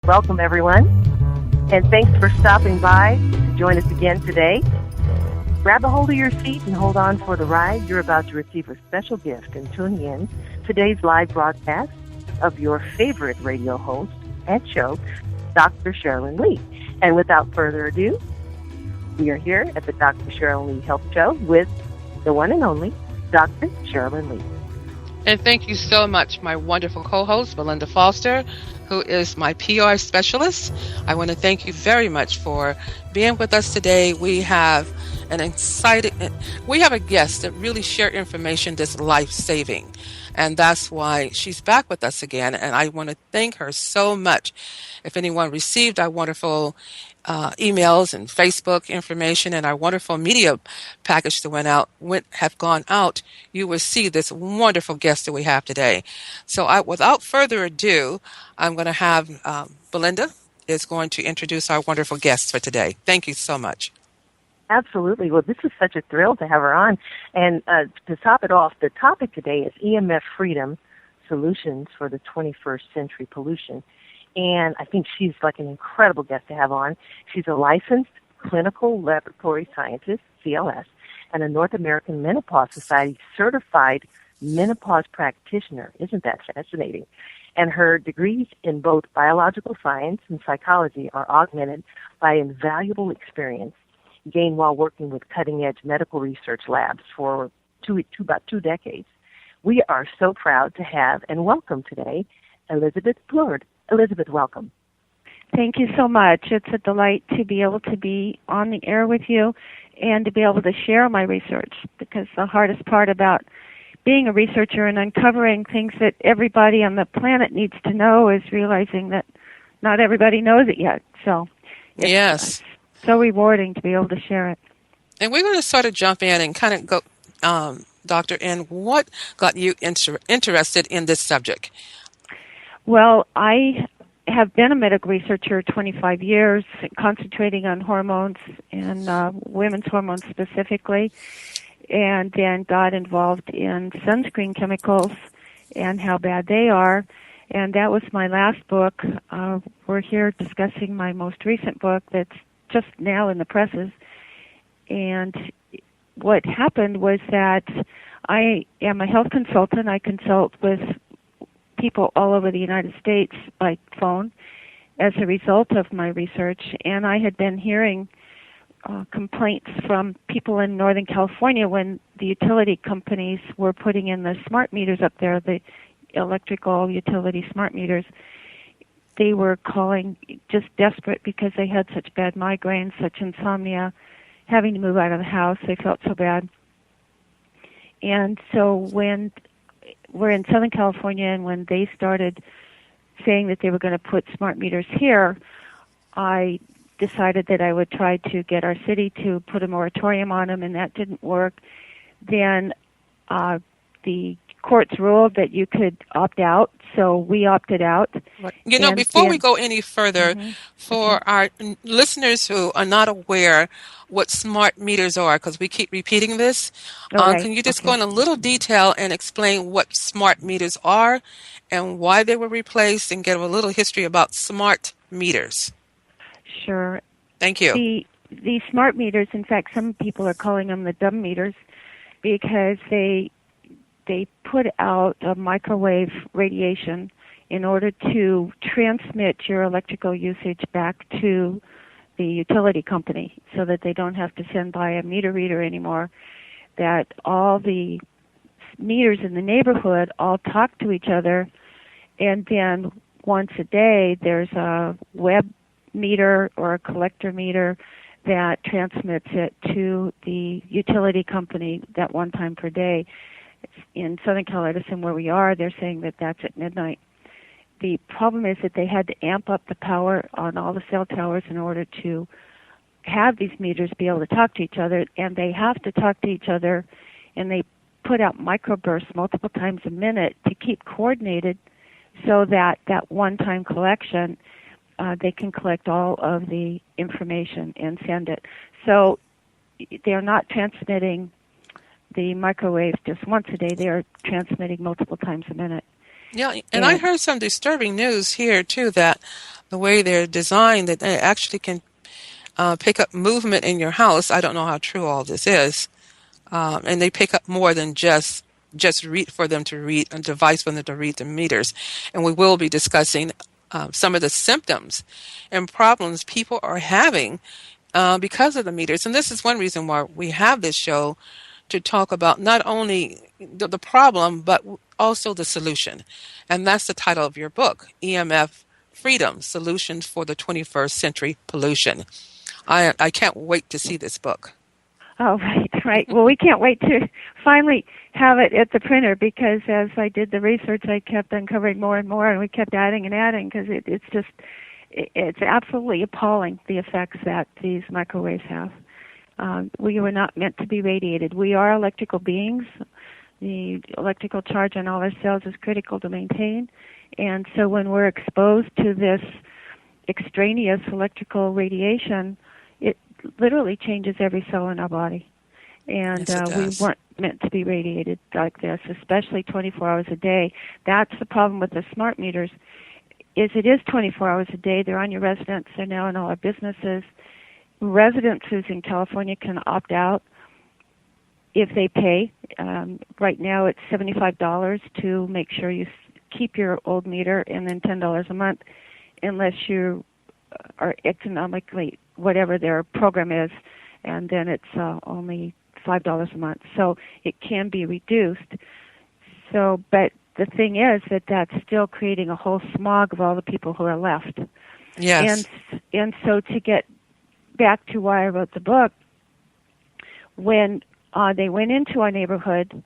Welcome, everyone, and thanks for stopping by to join us again today. Grab a hold of your seat and hold on for the ride. You're about to receive a special gift in tuning in today's live broadcast of your favorite radio host and show, Dr. Cherilyn Lee. And without further ado, we are here at the Dr. Cherilyn Lee Health Show with the one and only Dr. Cherilyn Lee. And thank you so much, my wonderful co-host, Belinda Foster, who is my PR specialist. I want to thank you very much for being with us today. We have a guest that really shares information that's life-saving. And that's why she's back with us again. And I want to thank her so much. If anyone received our wonderful emails and Facebook information and our wonderful media package that have gone out, you will see this wonderful guest that we have today. So without further ado, I'm going to have Belinda is going to introduce our wonderful guest for today. Thank you so much. Absolutely. Well, this is such a thrill to have her on. And to top it off, the topic today is EMF freedom, solutions for the 21st century pollution. And I think she's like an incredible guest to have on. She's a licensed clinical laboratory scientist, CLS, and a North American Menopause Society certified menopause practitioner. Isn't that fascinating? And her degrees in both biological science and psychology are augmented by invaluable experience gained while working with cutting-edge medical research labs for about 2 decades. We are so proud to have and welcome today Elizabeth Plourde. Elizabeth, welcome. Thank you so much. It's a delight to be able to be on the air with you and to be able to share my research, because the hardest part about being a researcher and uncovering things that everybody on the planet needs to know is realizing that not everybody knows it yet. So it's so rewarding to be able to share it. And we're going to sort of jump in and kind of go, Doctor, in what got you interested in this subject? Well, I have been a medical researcher 25 years, concentrating on hormones and women's hormones specifically, and then got involved in sunscreen chemicals and how bad they are. And that was my last book. We're here discussing my most recent book that's just now in the presses. And what happened was that I am a health consultant. I consult with people all over the United States by phone as a result of my research, and I had been hearing complaints from people in Northern California when the utility companies were putting in the smart meters up there, the electrical utility smart meters. They were calling just desperate because they had such bad migraines, such insomnia, having to move out of the house. They felt so bad. And so when we're in Southern California, and when they started saying that they were going to put smart meters here, I decided that I would try to get our city to put a moratorium on them, and that didn't work. Then the courts ruled that you could opt out, so we opted out. You know, before we go any further, for our listeners who are not aware what smart meters are, because we keep repeating this, can you just go in a little detail and explain what smart meters are and why they were replaced, and give a little history about smart meters? Sure. Thank you. The smart meters, in fact, some people are calling them the dumb meters, because they put out a microwave radiation in order to transmit your electrical usage back to the utility company so that they don't have to send by a meter reader anymore, that all the meters in the neighborhood all talk to each other, and then once a day there's a web meter or a collector meter that transmits it to the utility company that one time per day. In Southern Cal Edison, where we are, they're saying that that's at midnight. The problem is that they had to amp up the power on all the cell towers in order to have these meters be able to talk to each other, and they have to talk to each other, and they put out microbursts multiple times a minute to keep coordinated so that that one-time collection, they can collect all of the information and send it. So they're not transmitting the microwave just once a day. They are transmitting multiple times a minute. Yeah, and I And heard some disturbing news here too that the way they're designed that they actually can pick up movement in your house. I don't know how true all this is, and they pick up more than just read for them to read a device for them to read the meters. And we will be discussing some of the symptoms and problems people are having because of the meters. And this is one reason why we have this show to talk about not only the problem, but also the solution. And that's the title of your book, EMF Freedom, Solutions for the 21st Century Pollution. I can't wait to see this book. oh, right, right. Well, we can't wait to finally have it at the printer, because as I did the research, I kept uncovering more and more, and we kept adding and adding, because it's absolutely appalling, the effects that these microwaves have. We were not meant to be radiated. We are electrical beings. The electrical charge on all our cells is critical to maintain. And so when we're exposed to this extraneous electrical radiation, it literally changes every cell in our body. And Yes, it we does. weren't meant to be radiated like this, especially 24 hours a day. That's the problem with the smart meters, is it is 24 hours a day. They're on your residence. They're now in all our businesses. Residences in California can opt out if they pay. Right now it's $75 to make sure you keep your old meter, and then $10 a month unless you are economically, whatever their program is, and then it's only $5 a month. So it can be reduced. So, but the thing is that that's still creating a whole smog of all the people who are left. Yes. And so to get back to why I wrote the book, when they went into our neighborhood,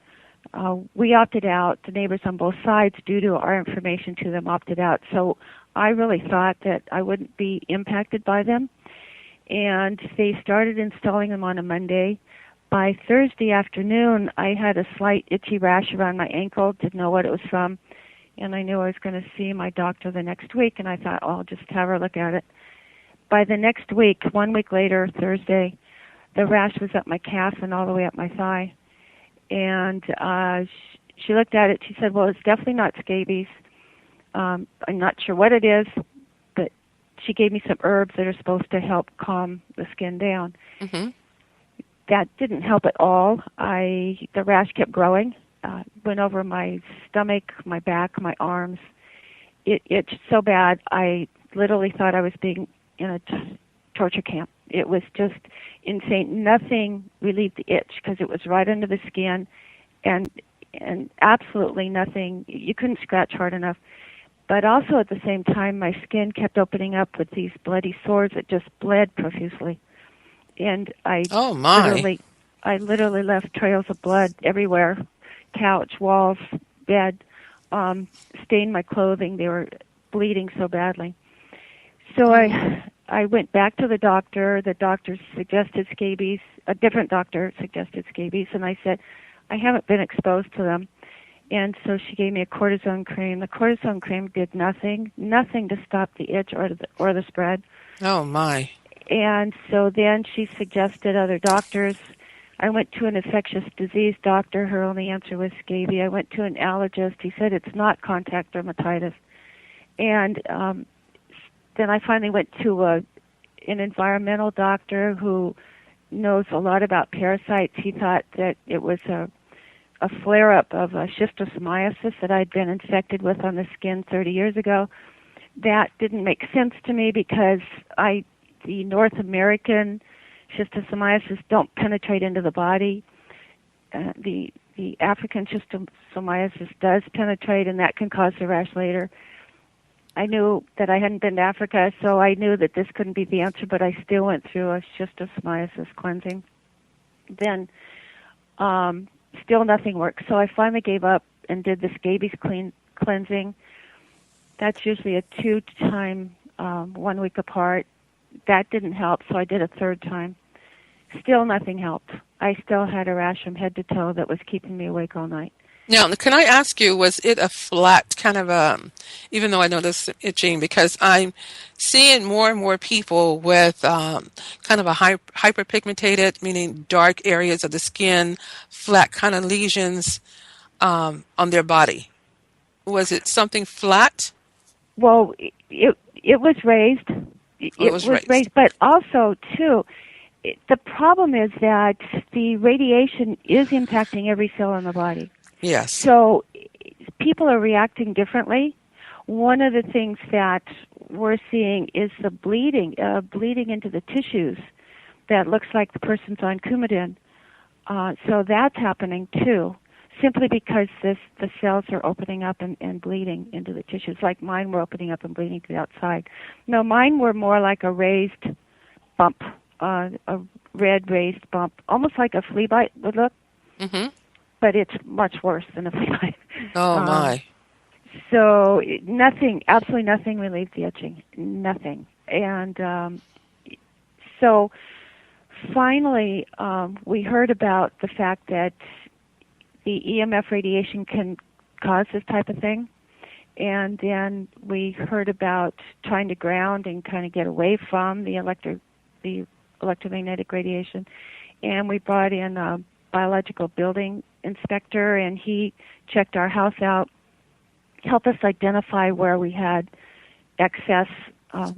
we opted out. The neighbors on both sides, due to our information to them, opted out. So I really thought that I wouldn't be impacted by them. And they started installing them on a Monday. By Thursday afternoon, I had a slight itchy rash around my ankle, didn't know what it was from, and I knew I was going to see my doctor the next week, and I thought, oh, I'll just have her look at it. By the next week, 1 week later, Thursday, the rash was up my calf and all the way up my thigh. And she looked at it. She said, well, it's definitely not scabies. I'm not sure what it is, but she gave me some herbs that are supposed to help calm the skin down. Mm-hmm. That didn't help at all. The rash kept growing. Went over my stomach, my back, my arms. It itched so bad, I literally thought I was being in a torture camp. It was just insane. Nothing relieved the itch because it was right under the skin, and absolutely nothing. You couldn't scratch hard enough. But also at the same time, my skin kept opening up with these bloody sores that just bled profusely. And Oh my! I literally left trails of blood everywhere, couch, walls, bed, stained my clothing. They were bleeding so badly. So I went back to the doctor. The doctor suggested scabies. A different doctor suggested scabies, and I said, I haven't been exposed to them. And so she gave me a cortisone cream. The cortisone cream did nothing to stop the itch or the spread. Oh my! And so then she suggested other doctors. I went to an infectious disease doctor. Her only answer was scabies. I went to an allergist. He said it's not contact dermatitis. And then I finally went to an environmental doctor who knows a lot about parasites. He thought that it was a flare-up of schistosomiasis that I'd been infected with on the skin 30 years ago. That didn't make sense to me because the North American schistosomiasis don't penetrate into the body. The African schistosomiasis does penetrate, and that can cause the rash later. I knew that I hadn't been to Africa, so I knew that this couldn't be the answer, but I still went through a schistosomiasis cleansing. Then still nothing worked, so I finally gave up and did the scabies cleansing. That's usually a 2-time, 1 week apart. That didn't help, so I did a third time. Still nothing helped. I still had a rash from head to toe that was keeping me awake all night. Now, can I ask you, was it a flat kind of even though I know this itching, because I'm seeing more and more people with kind of a hyperpigmented, meaning dark areas of the skin, flat kind of lesions on their body. Was it something flat? Well, it was raised. Or it It was was raised? raised, but also too, the problem is that the radiation is impacting every cell in the body. Yes. So people are reacting differently. One of the things that we're seeing is the bleeding into the tissues that looks like the person's on Coumadin. So that's happening too, simply because the cells are opening up and bleeding into the tissues. Like mine were opening up and bleeding to the outside. No, mine were more like a raised bump, a red raised bump, almost like a flea bite would look, Mm-hmm. but it's much worse than a flea bite. Oh, Um, my. so nothing, absolutely nothing relieved the itching, nothing. And so finally, we heard about the fact that the EMF radiation can cause this type of thing. And then we heard about trying to ground and kind of get away from the electromagnetic radiation. And we brought in a biological building inspector, and he checked our house out, helped us identify where we had excess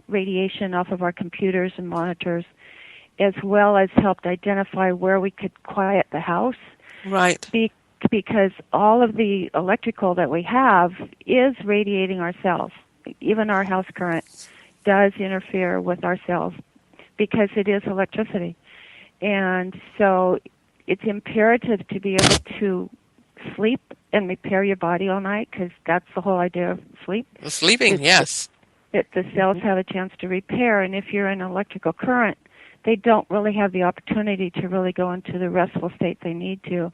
radiation off of our computers and monitors, as well as helped identify where we could quiet the house. Right. Because all of the electrical that we have is radiating our cells. Even our house current does interfere with our cells because it is electricity. And so it's imperative to be able to sleep and repair your body all night, because that's the whole idea of sleep. Sleeping, yes. That the cells have a chance to repair. And if you're in electrical current, they don't really have the opportunity to really go into the restful state they need to,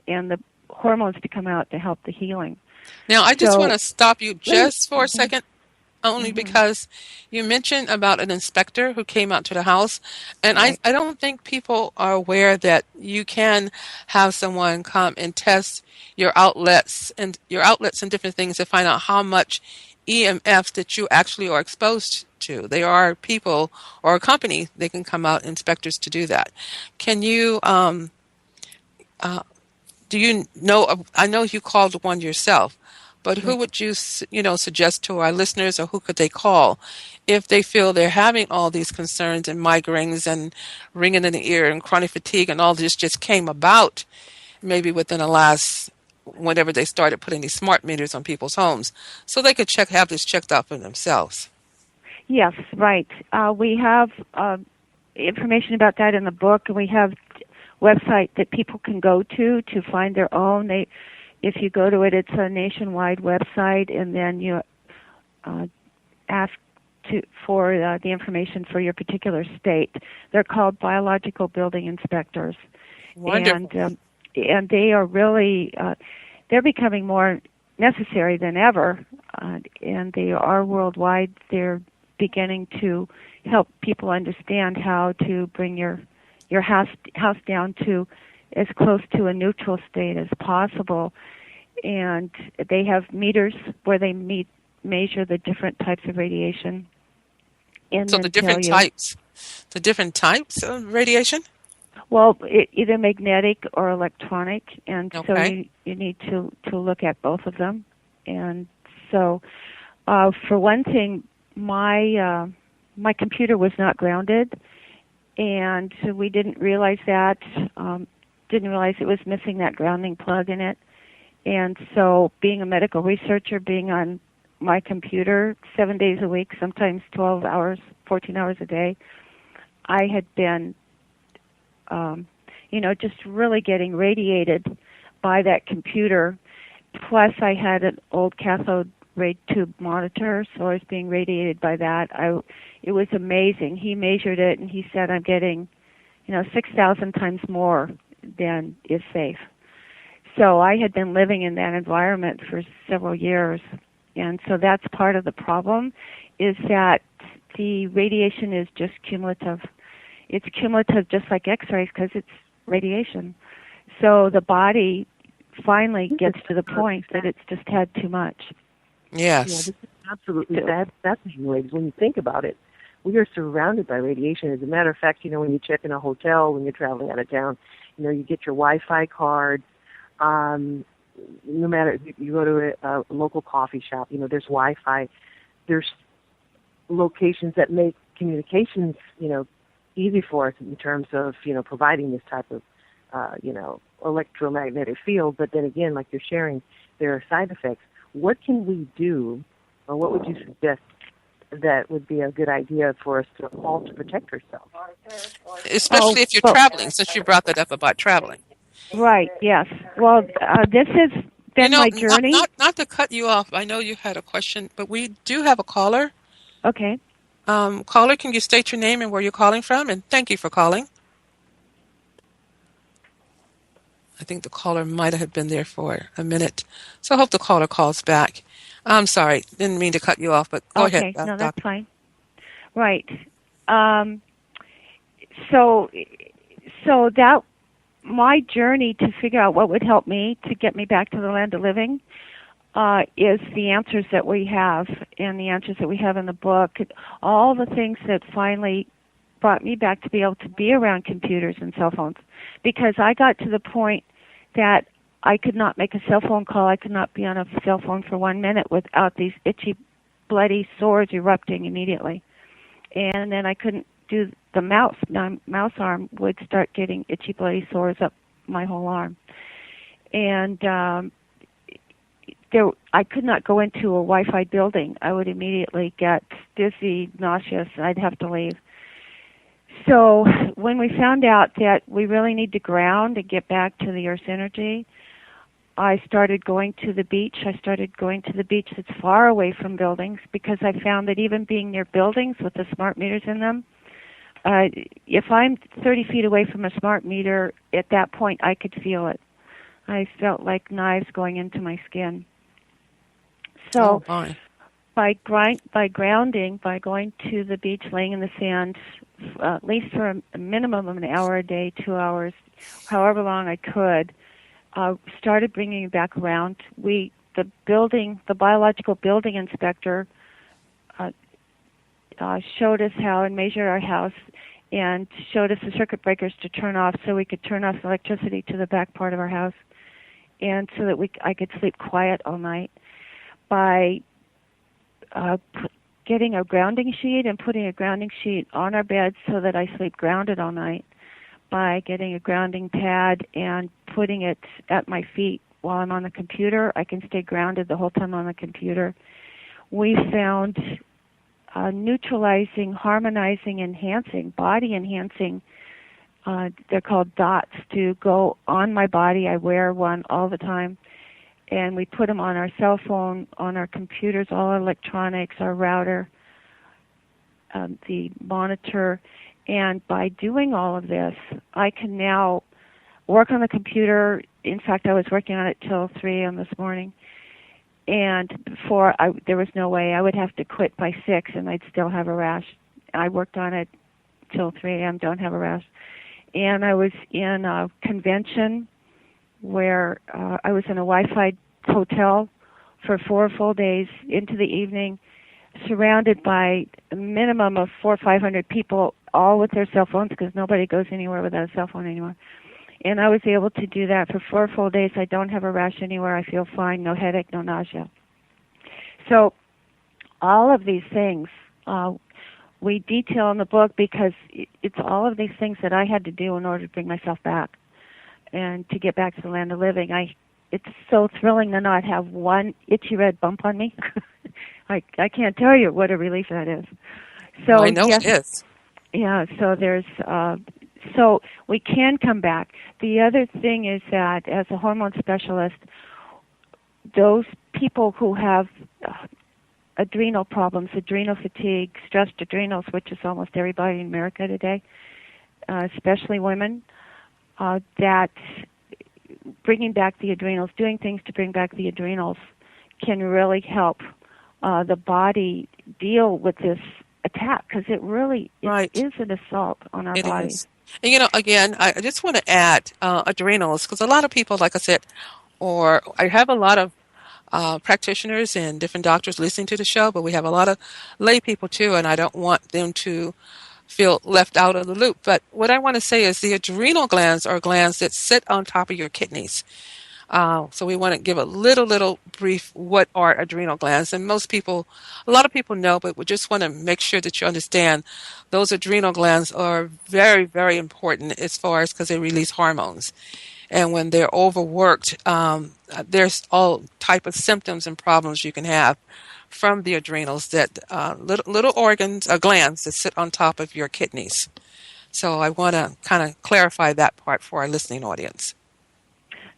and the hormones to come out to help the healing. Now, I just So, want to stop you just for a second, only because you mentioned about an inspector who came out to the house, and right. I don't think people are aware that you can have someone come and test your outlets and different things to find out how much EMF that you actually are exposed to. They are people or a company, they can come out, inspectors, to do that. Can you do you know, I know you called one yourself, but who would you, suggest to our listeners, or who could they call if they feel they're having all these concerns and migraines and ringing in the ear and chronic fatigue, and all this just came about maybe within the last, whenever they started putting these smart meters on people's homes, so they could have this checked out for themselves? Yes, right. We have information about that in the book, and we have website that people can go to find their own. If you go to it, it's a nationwide website, and then you ask for the information for your particular state. They're called biological building inspectors. Wonderful. And they are really they're becoming more necessary than ever, and they are worldwide. They're beginning to help people understand how to bring your house down to as close to a neutral state as possible. And they have meters where they measure the different types of radiation. And So then the different types of radiation? Well, either magnetic or electronic, and so Okay. you need to look at both of them. And so, for one thing, my computer was not grounded, and we didn't realize that. Didn't realize it was missing that grounding plug in it. And so, being a medical researcher, being on my computer 7 days a week, sometimes 12 hours, 14 hours a day, I had been just really getting radiated by that computer. Plus, I had an old cathode ray tube monitor, so I was being radiated by that. It was amazing. He measured it, and he said I'm getting, 6,000 times more than is safe. So I had been living in that environment for several years, and so that's part of the problem, is that the radiation is just cumulative. It's cumulative just like X-rays because it's radiation. So the body finally gets to the point that it's just had too much. Yes. Yeah, this is absolutely fascinating, ladies, when you think about it. We are surrounded by radiation. As a matter of fact, when you check in a hotel, when you're traveling out of town, you get your Wi-Fi card. no matter, you go to a local coffee shop, there's Wi-Fi, there's locations that make communications, easy for us in terms of, providing this type of, electromagnetic field. But then again, like you're sharing, there are side effects. What can we do, or what would you suggest that would be a good idea for us to all to protect ourselves? Especially if you're traveling, since you brought that up about traveling. Right, yes. Well, this has been my journey. Not to cut you off. I know you had a question, but we do have a caller. Okay. Caller, can you state your name and where you're calling from? And thank you for calling. I think the caller might have been there for a minute. So I hope the caller calls back. I'm sorry. Didn't mean to cut you off, but go ahead. Okay, no, that's fine. Right. So that my journey to figure out what would help me to get me back to the land of living is the answers that we have, and the answers that we have in the book. All the things that finally brought me back to be able to be around computers and cell phones, because I got to the point that I could not make a cell phone call. I could not be on a cell phone for 1 minute without these itchy, bloody sores erupting immediately. And then I couldn't do the mouse. My mouse arm would start getting itchy, bloody sores up my whole arm. And I could not go into a Wi-Fi building. I would immediately get dizzy, nauseous, and I'd have to leave. So when we found out that we really need to ground and get back to the Earth's energy, I started going to the beach. I started going to the beach that's far away from buildings, because I found that even being near buildings with the smart meters in them, if I'm 30 feet away from a smart meter, at that point I could feel it. I felt like knives going into my skin. So by grounding, by going to the beach, laying in the sand, at least for a minimum of an hour a day, 2 hours, however long I could, started bringing me back around. The biological building inspector showed us how and measured our house and showed us the circuit breakers to turn off so we could turn off the electricity to the back part of our house, and so that I could sleep quiet all night. By getting a grounding sheet and putting a grounding sheet on our bed so that I sleep grounded all night, by getting a grounding pad and putting it at my feet while I'm on the computer, I can stay grounded the whole time on the computer. We found neutralizing, harmonizing, enhancing, body enhancing, they're called dots, to go on my body. I wear one all the time. And we put them on our cell phone, on our computers, all our electronics, our router, the monitor. And by doing all of this, I can now work on the computer. In fact, I was working on it till 3 a.m. this morning. And before, there was no way. I would have to quit by 6 and I'd still have a rash. I worked on it till 3 a.m., don't have a rash. And I was in a convention where I was in a Wi-Fi hotel for 4 full days into the evening, surrounded by a minimum of 400 or 500 people, all with their cell phones, because nobody goes anywhere without a cell phone anymore. And I was able to do that for 4 full days. I don't have a rash anywhere. I feel fine, no headache, no nausea. So all of these things we detail in the book, because it's all of these things that I had to do in order to bring myself back and to get back to the land of living. It's so thrilling to not have one itchy red bump on me. I can't tell you what a relief that is. So I know, yes, it is. Yeah, so there's so we can come back. The other thing is that as a hormone specialist, those people who have adrenal problems, adrenal fatigue, stressed adrenals, which is almost everybody in America today, especially women, that bringing back the adrenals, doing things to bring back the adrenals, can really help the body deal with this attack, because it really is an assault on our body. Is. And, again, I just want to add adrenals, because a lot of people, like I said, or I have a lot of practitioners and different doctors listening to the show, but we have a lot of lay people too, and I don't want them to feel left out of the loop. But what I want to say is the adrenal glands are glands that sit on top of your kidneys. So we want to give a little brief what are adrenal glands. And a lot of people know, but we just want to make sure that you understand those adrenal glands are very, very important as far as because they release hormones. And when they're overworked, there's all type of symptoms and problems you can have from the adrenals that little organs, glands that sit on top of your kidneys. So I want to kind of clarify that part for our listening audience.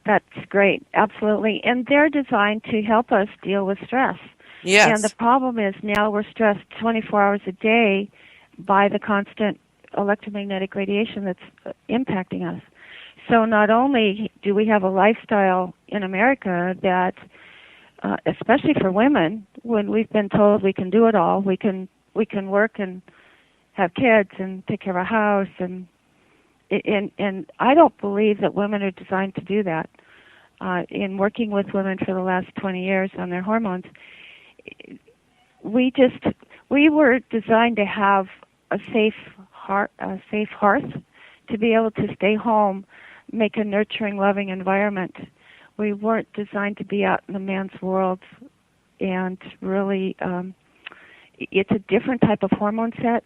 That's great, absolutely. And they're designed to help us deal with stress. Yes. And the problem is now we're stressed 24 hours a day by the constant electromagnetic radiation that's impacting us. So not only do we have a lifestyle in America that, especially for women, when we've been told we can do it all, we can work and have kids and take care of our house, and I don't believe that women are designed to do that. In working with women for the last 20 years on their hormones, we were designed to have a safe hearth, to be able to stay home, make a nurturing, loving environment. We weren't designed to be out in the man's world, and really, it's a different type of hormone set,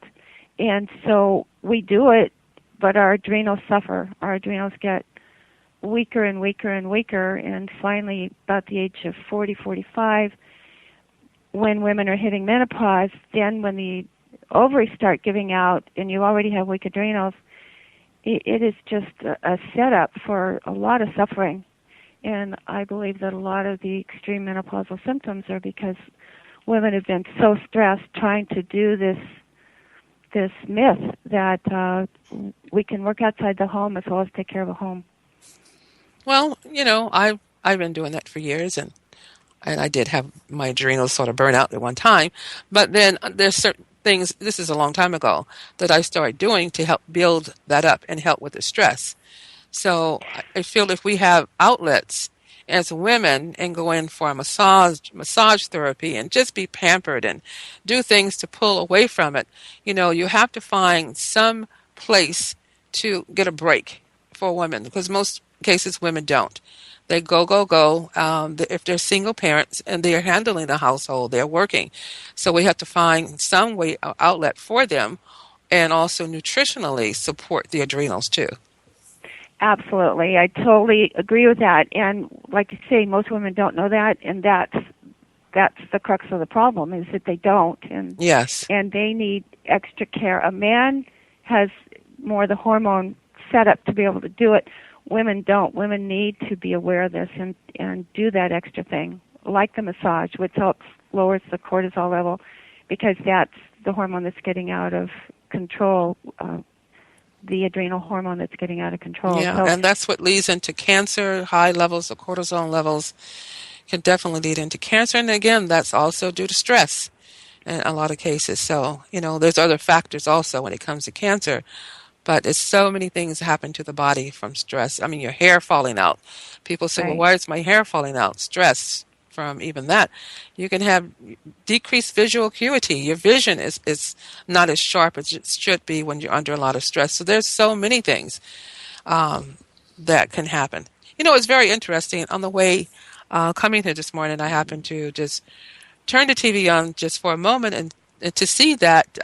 and so we do it, but our adrenals suffer. Our adrenals get weaker and weaker and weaker, and finally, about the age of 40, 45, when women are hitting menopause, then when the ovaries start giving out and you already have weak adrenals, it is just a setup for a lot of suffering. And I believe that a lot of the extreme menopausal symptoms are because women have been so stressed trying to do this myth that we can work outside the home as well as take care of a home. Well, I've been doing that for years, and I did have my adrenals sort of burn out at one time. But then there's certain things, this is a long time ago, that I started doing to help build that up and help with the stress. So I feel if we have outlets as women and go in for a massage therapy and just be pampered and do things to pull away from it, you have to find some place to get a break for women, because most cases women don't. They go. If they're single parents and they're handling the household, they're working. So we have to find some way outlet for them, and also nutritionally support the adrenals too. Absolutely. I totally agree with that. And like you say, most women don't know that, and that's the crux of the problem, is that they don't. And yes. And they need extra care. A man has more the hormone setup to be able to do it. Women don't. Women need to be aware of this and do that extra thing, like the massage, which helps lowers the cortisol level, because that's the hormone that's getting out of control, the adrenal hormone that's getting out of control. Yeah, so, and that's what leads into cancer. High levels of cortisol levels can definitely lead into cancer. And again, that's also due to stress in a lot of cases. So, there's other factors also when it comes to cancer. But it's so many things happen to the body from stress. I mean, your hair falling out. People say, well, why is my hair falling out? Stress from even that. You can have decreased visual acuity. Your vision is not as sharp as it should be when you're under a lot of stress. So there's so many things that can happen. It's very interesting. On the way coming here this morning, I happened to just turn the TV on just for a moment and to see that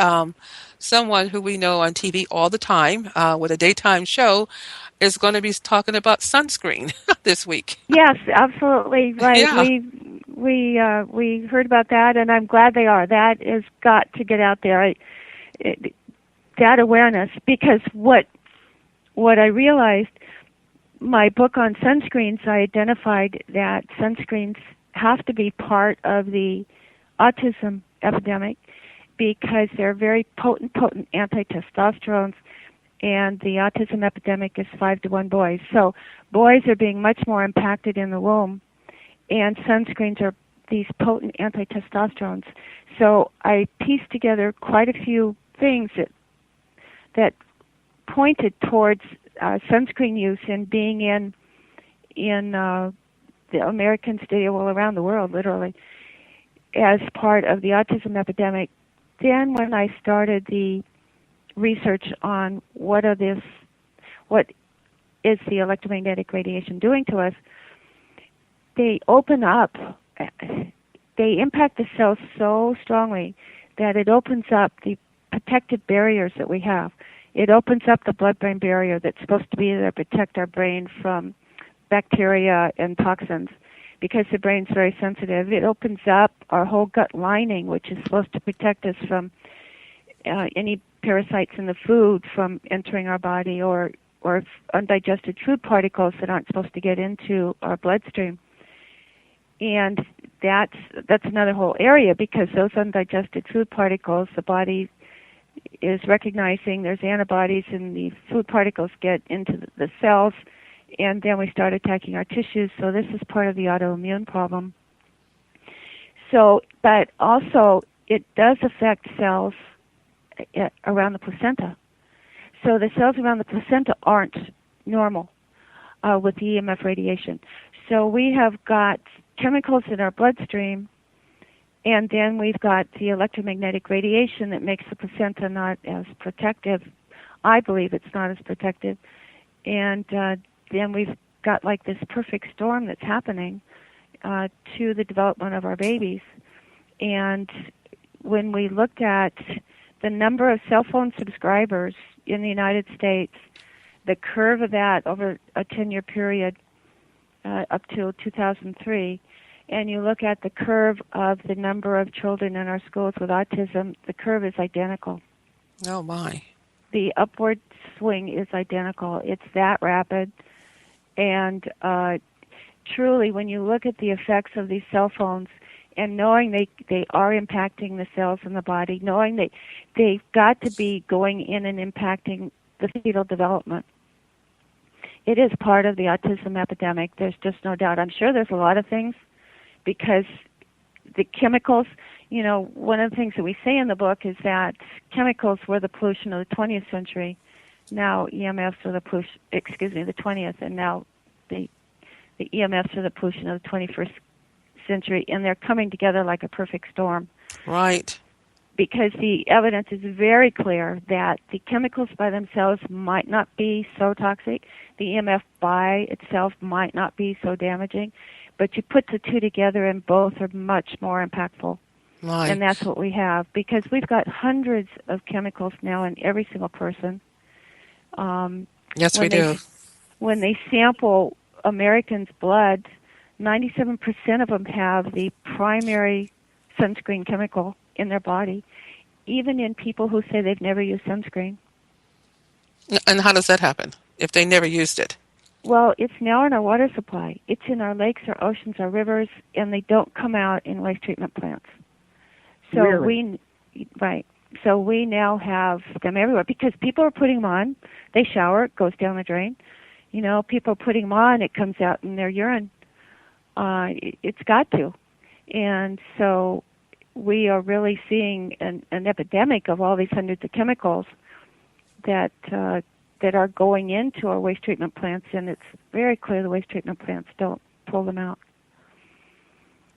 someone who we know on TV all the time with a daytime show is going to be talking about sunscreen this week. Yes, absolutely right. Yeah. We heard about that, and I'm glad they are. That has got to get out there. That awareness, because what I realized, my book on sunscreens, I identified that sunscreens have to be part of the autism epidemic, because they're very potent anti-testosterones, and the autism epidemic is 5 to 1 boys. So boys are being much more impacted in the womb, and sunscreens are these potent anti-testosterones. So I pieced together quite a few things that pointed towards sunscreen use and being in the American study, well, around the world, literally, as part of the autism epidemic. Then when I started the research on what is the electromagnetic radiation doing to us, they open up. They impact the cells so strongly that it opens up the protective barriers that we have. It opens up the blood-brain barrier that's supposed to be there to protect our brain from bacteria and toxins, because the brain's very sensitive. It opens up our whole gut lining, which is supposed to protect us from any parasites in the food from entering our body, or undigested food particles that aren't supposed to get into our bloodstream. And that's another whole area, because those undigested food particles, the body is recognizing there's antibodies, and the food particles get into the cells, and then we start attacking our tissues. So this is part of the autoimmune problem. So, but also it does affect cells around the placenta. So the cells around the placenta aren't normal with the EMF radiation. So we have got chemicals in our bloodstream, and then we've got the electromagnetic radiation that makes the placenta not as protective. I believe it's not as protective. And then we've got like this perfect storm that's happening to the development of our babies. And when we looked at the number of cell phone subscribers in the United States, the curve of that over a 10-year period up to 2003, and you look at the curve of the number of children in our schools with autism, the curve is identical. Oh, my. The upward swing is identical. It's that rapid. And truly, when you look at the effects of these cell phones, and knowing they are impacting the cells in the body, knowing that they've got to be going in and impacting the fetal development, it is part of the autism epidemic. There's just no doubt. I'm sure there's a lot of things, because the chemicals, you know, one of the things that we say in the book is that chemicals were the pollution of the 20th century. Now EMFs are the pollution, the 20th, and now the EMFs are the pollution of the 21st century, and they're coming together like a perfect storm. Right. Because the evidence is very clear that the chemicals by themselves might not be so toxic. The EMF by itself might not be so damaging, but you put the two together and both are much more impactful. Right. And that's what we have, because we've got hundreds of chemicals now in every single person. Yes, we do. When they sample Americans' blood, 97% of them have the primary sunscreen chemical in their body, even in people who say they've never used sunscreen. And how does that happen if they never used it? Well, it's now in our water supply. It's in our lakes, our oceans, our rivers, and they don't come out in waste treatment plants. So really? So we now have them everywhere, because people are putting them on. They shower, it goes down the drain. You know, people are putting them on, it comes out in their urine. It's got to. And so we are really seeing an epidemic of all these hundreds of chemicals that are going into our waste treatment plants, and it's very clear the waste treatment plants don't pull them out.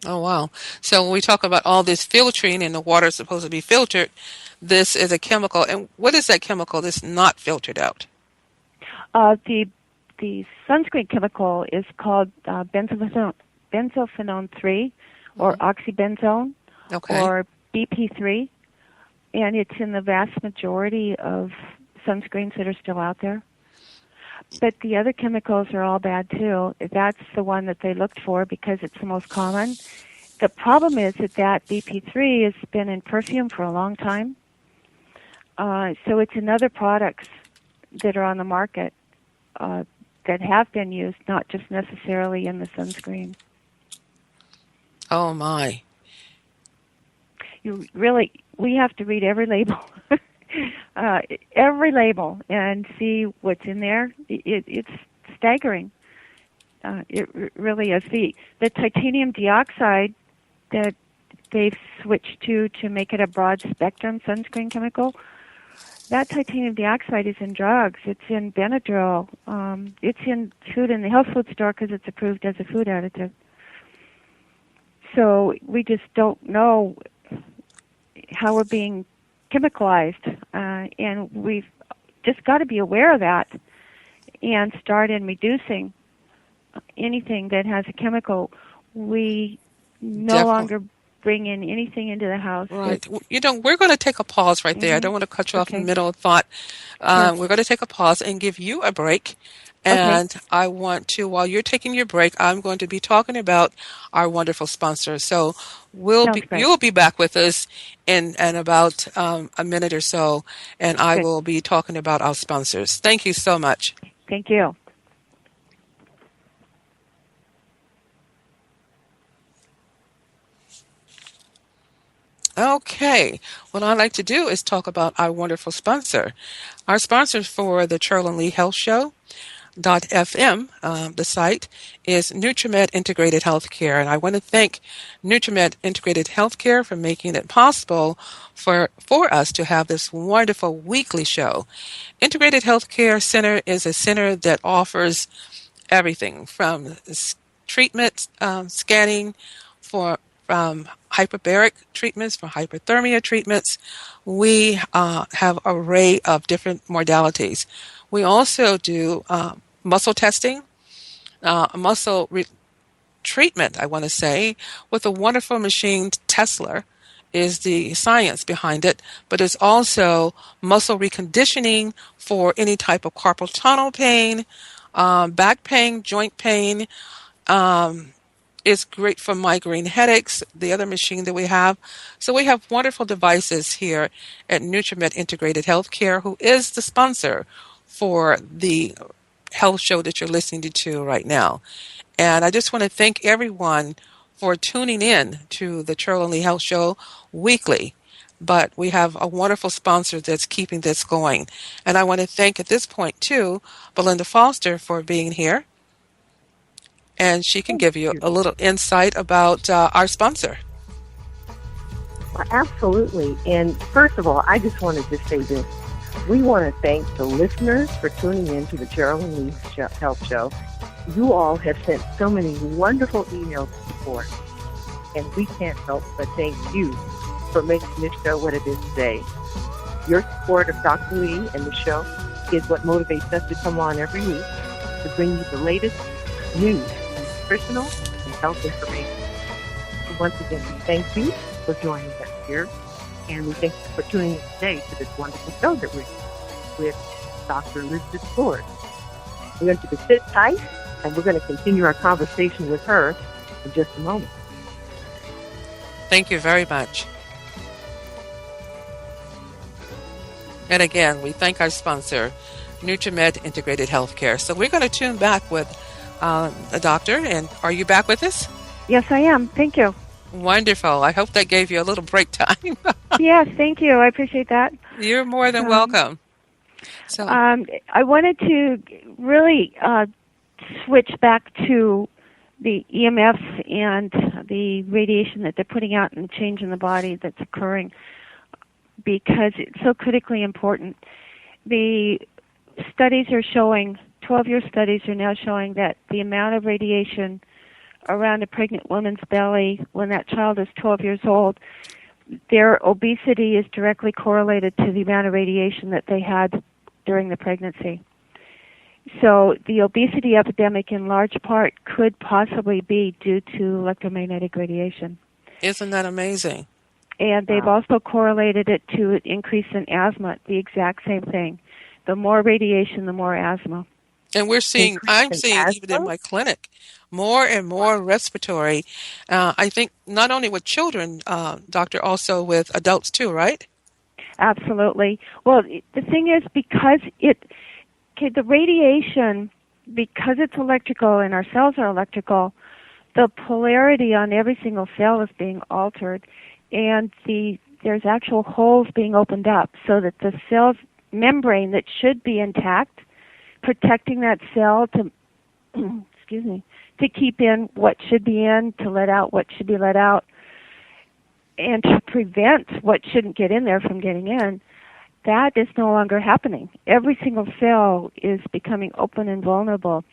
Oh, wow. So when we talk about all this filtering and the water is supposed to be filtered, this is a chemical. And what is that chemical that's not filtered out? The sunscreen chemical is called benzophenone 3, or oxybenzone, or BP3, and it's in the vast majority of sunscreens that are still out there. But the other chemicals are all bad too. That's the one that they looked for because it's the most common. The problem is that BP3 has been in perfume for a long time. So it's in other products that are on the market that have been used, not just necessarily in the sunscreen. Oh, my. We have to read every label. Every label, and see what's in there. It's staggering. It really is. The titanium dioxide that they've switched to make it a broad spectrum sunscreen chemical, that titanium dioxide is in drugs. It's in Benadryl. It's in food in the health food store because it's approved as a food additive. So we just don't know how we're being chemicalized, and we've just got to be aware of that and start in reducing anything that has a chemical. we no Definitely. longer bring in anything into the house. Right. We're going to take a pause right there. I don't want to cut you off in the Okay. middle of thought. Sure. We're going to take a pause and give you a break. Okay. And I want to, while you're taking your break, I'm going to be talking about our wonderful sponsor. So Sounds great. you'll be back with us in about a minute or so, and I Good. will be talking about our sponsors. Thank you so much. Thank you. Okay, what I'd like to do is talk about our wonderful sponsor. Our sponsor for the Cherilyn Lee Health Show .fm, the site, is NutriMed Integrated Healthcare. And I want to thank NutriMed Integrated Healthcare for making it possible for us to have this wonderful weekly show. Integrated Healthcare Center is a center that offers everything from treatment, scanning for from hyperbaric treatments, for hypothermia treatments. We have an array of different modalities. We also do muscle testing, treatment, I want to say, with a wonderful machine, Tesla, is the science behind it, but it's also muscle reconditioning for any type of carpal tunnel pain, back pain, joint pain. It's great for migraine headaches, the other machine that we have. So we have wonderful devices here at NutriMed Integrated Healthcare, who is the sponsor for the health show that you're listening to right now. And I just want to thank everyone for tuning in to the Cherilyn Lee Health Show weekly. But we have a wonderful sponsor that's keeping this going. And I want to thank at this point, too, Belinda Foster for being here. And she can give you a little insight about our sponsor. Well, absolutely. And first of all, I just wanted to say this. We want to thank the listeners for tuning in to the Cherilyn Lee Health Show. You all have sent so many wonderful emails of support, and we can't help but thank you for making this show what it is today. Your support of Dr. Lee and the show is what motivates us to come on every week to bring you the latest news, nutritional and health information. So once again, we thank you for joining us here, and we thank you for tuning in today to this wonderful show that we're doing with Dr. Elizabeth Plourde. We're going to sit tight, and we're going to continue our conversation with her in just a moment. Thank you very much. And again, we thank our sponsor, NutriMed Integrated Healthcare. So we're going to tune back with a doctor. And are you back with us? Yes, I am. Thank you. Wonderful. I hope that gave you a little break time. Yes, thank you. I appreciate that. You're more than welcome. So I wanted to really switch back to the EMFs and the radiation that they're putting out and change in the body that's occurring, because it's so critically important. The studies are showing, 12-year studies are now showing that the amount of radiation around a pregnant woman's belly when that child is 12 years old, their obesity is directly correlated to the amount of radiation that they had during the pregnancy. So the obesity epidemic in large part could possibly be due to electromagnetic radiation. Isn't that amazing? And they've also correlated it to an increase in asthma, the exact same thing. The more radiation, the more asthma. And I'm seeing even in my clinic, more and more respiratory. I think not only with children, doctor, also with adults too, right? Absolutely. Well, the thing is, because the radiation, because it's electrical and our cells are electrical, the polarity on every single cell is being altered, and there's actual holes being opened up so that the cell's membrane that should be intact, protecting that cell to to keep in what should be in, to let out what should be let out, and to prevent what shouldn't get in there from getting in, that is no longer happening. Every single cell is becoming open and vulnerable.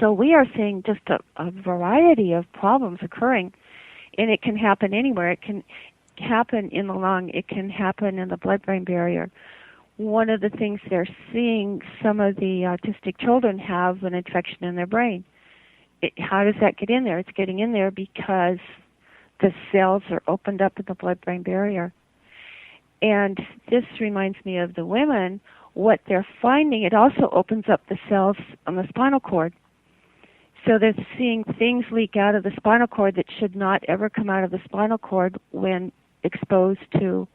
So we are seeing just a variety of problems occurring, and it can happen anywhere. It can happen in the lung. It can happen in the blood-brain barrier. One of the things they're seeing, some of the autistic children have an infection in their brain. how does that get in there? It's getting in there because the cells are opened up in the blood-brain barrier. And this reminds me of the women. What they're finding, it also opens up the cells on the spinal cord. So they're seeing things leak out of the spinal cord that should not ever come out of the spinal cord when exposed to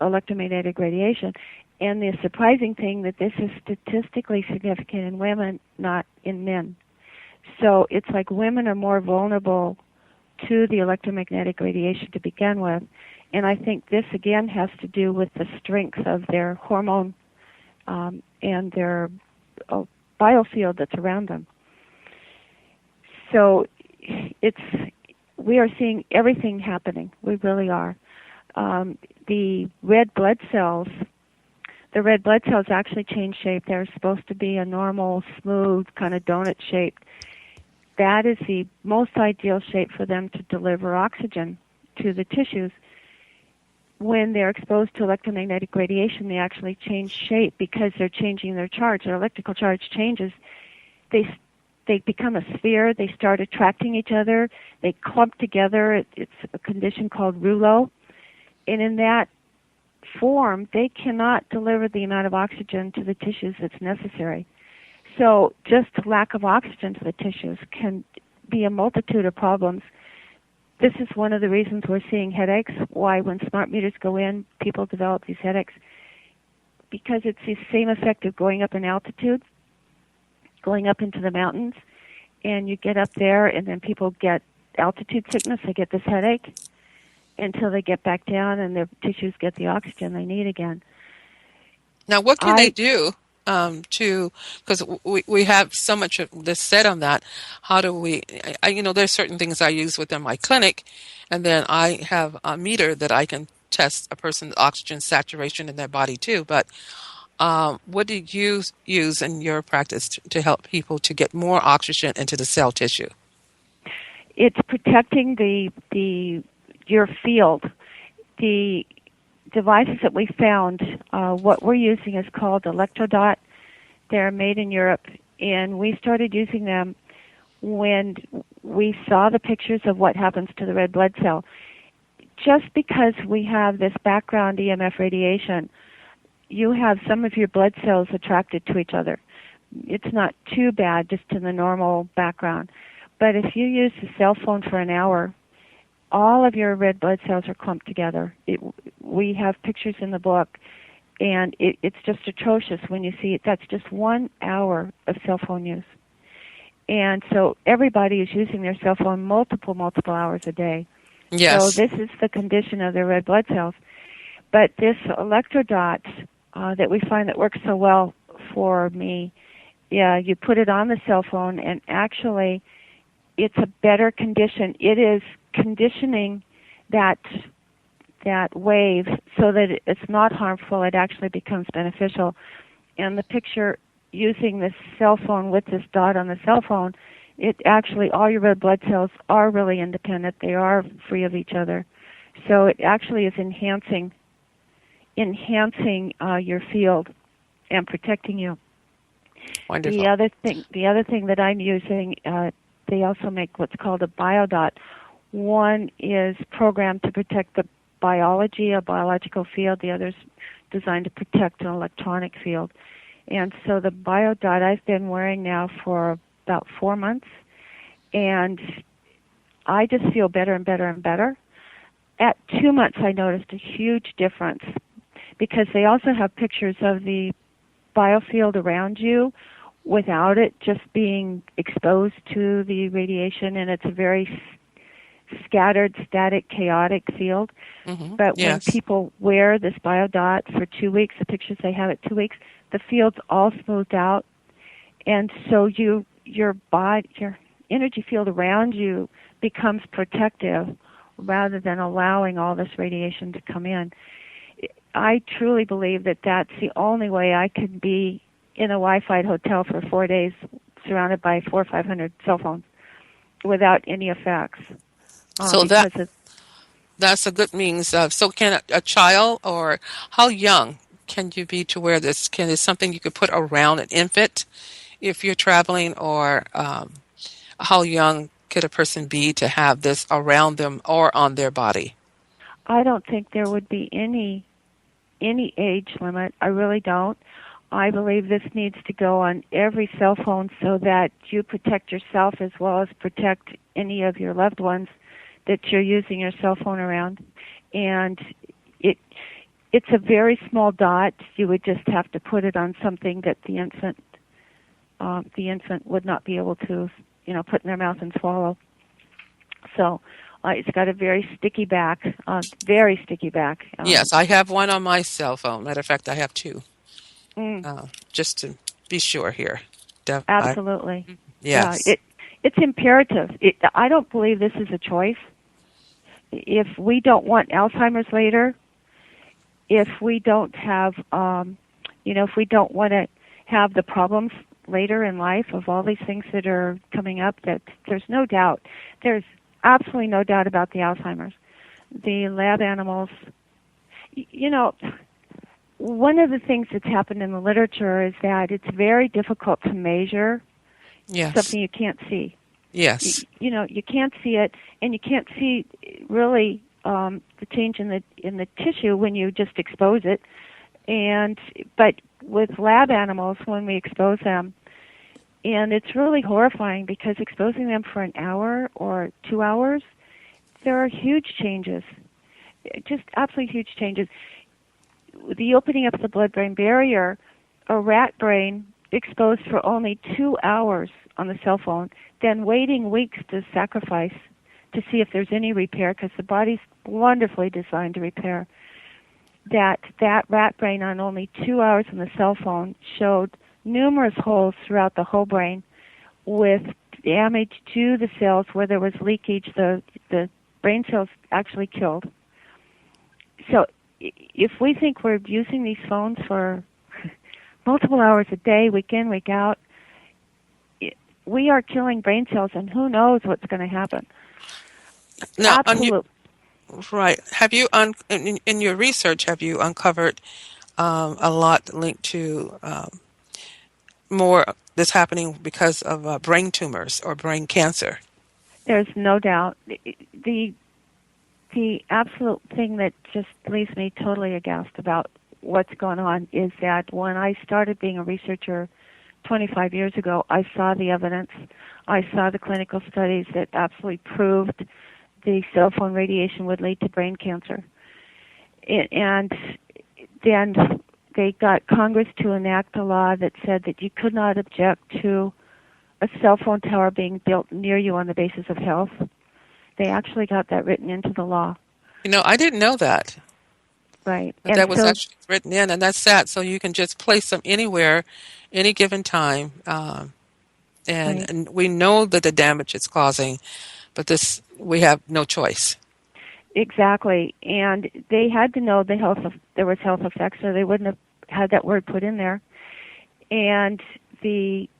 electromagnetic radiation. And the surprising thing that this is statistically significant in women, not in men. So it's like women are more vulnerable to the electromagnetic radiation to begin with. And I think this, again, has to do with the strength of their hormone and their biofield that's around them. So we are seeing everything happening. We really are. The red blood cells actually change shape. They're supposed to be a normal, smooth, kind of donut-shaped. That is the most ideal shape for them to deliver oxygen to the tissues. When they're exposed to electromagnetic radiation, they actually change shape because they're changing their charge. Their electrical charge changes. They become a sphere. They start attracting each other. They clump together. It's a condition called rouleau. And in that form, they cannot deliver the amount of oxygen to the tissues that's necessary. So just lack of oxygen to the tissues can be a multitude of problems. This is one of the reasons we're seeing headaches, why when smart meters go in, people develop these headaches, because it's the same effect of going up in altitude, going up into the mountains, and you get up there and then people get altitude sickness, they get this headache until they get back down and their tissues get the oxygen they need again. Now, what can they do because we have so much of this said on that. How do we, there's certain things I use within my clinic, and then I have a meter that I can test a person's oxygen saturation in their body too. But what do you use in your practice to help people to get more oxygen into the cell tissue? It's protecting your field. The devices that we found, what we're using is called Electrodot. They're made in Europe, and we started using them when we saw the pictures of what happens to the red blood cell. Just because we have this background EMF radiation, you have some of your blood cells attracted to each other. It's not too bad just in the normal background. But if you use the cell phone for an hour, all of your red blood cells are clumped together. We have pictures in the book, and it's just atrocious when you see it. That's just 1 hour of cell phone use. And so everybody is using their cell phone multiple hours a day. Yes. So this is the condition of their red blood cells. But this Electrodot that we find that works so well for me, you put it on the cell phone, and actually it's a better condition. It is conditioning that wave so that it's not harmful. It actually becomes beneficial. And the picture using this cell phone with this dot on the cell phone, it actually, all your red blood cells are really independent. They are free of each other. So it actually is enhancing your field and protecting you. Wonderful. The other thing that I'm using, they also make what's called a biodot. One is programmed to protect the biology, a biological field. The other's designed to protect an electronic field. And so the biodot I've been wearing now for about 4 months, and I just feel better and better and better. At 2 months, I noticed a huge difference because they also have pictures of the biofield around you without it just being exposed to the radiation, and it's a very scattered, static, chaotic field. Mm-hmm. But yes. when people wear this biodot for 2 weeks, the pictures they have at 2 weeks, the field's all smoothed out, and so your energy field around you becomes protective rather than allowing all this radiation to come in. I truly believe that that's the only way I could be in a Wi-Fi hotel for 4 days surrounded by 400 or 500 cell phones without any effects. So that's a good means of, so can a child, or how young can you be to wear this? Can it something you could put around an infant if you're traveling, or how young could a person be to have this around them or on their body? I don't think there would be any age limit. I really don't. I believe this needs to go on every cell phone so that you protect yourself as well as protect any of your loved ones that you're using your cell phone around. And it's a very small dot. You would just have to put it on something that the infant would not be able to, put in their mouth and swallow. So it's got a very sticky back, very sticky back. Yes, I have one on my cell phone. Matter of fact, I have two. Just to be sure here. Absolutely. Yes. Yeah, it's imperative. I don't believe this is a choice. If we don't want Alzheimer's later, if we don't have, if we don't want to have the problems later in life of all these things that are coming up, that there's absolutely no doubt about the Alzheimer's. The lab animals, one of the things that's happened in the literature is that it's very difficult to measure something you can't see. Yes. You can't see it, and you can't see really the change in the tissue when you just expose it. But with lab animals, when we expose them, and it's really horrifying because exposing them for an hour or 2 hours, there are huge changes, just absolutely huge changes. The opening up of the blood-brain barrier, a rat brain exposed for only 2 hours on the cell phone, then waiting weeks to sacrifice to see if there's any repair, because the body's wonderfully designed to repair. That rat brain on only 2 hours on the cell phone showed numerous holes throughout the whole brain with damage to the cells where there was leakage. The brain cells actually killed. So if we think we're using these phones for multiple hours a day, week in, week out, we are killing brain cells, and who knows what's going to happen. Now, Absolutely. Right. Have you, in your research, have you uncovered a lot linked to more this happening because of brain tumors or brain cancer? There's no doubt. The absolute thing that just leaves me totally aghast about what's going on is that when I started being a researcher 25 years ago, I saw the evidence. I saw the clinical studies that absolutely proved the cell phone radiation would lead to brain cancer. And then they got Congress to enact a law that said that you could not object to a cell phone tower being built near you on the basis of health. They actually got that written into the law. I didn't know that. Right. That was actually written in, and that's sad. So you can just place them anywhere, any given time. And we know that the damage it's causing, but we have no choice. Exactly. And they had to know there was health effects, or they wouldn't have had that word put in there. And there's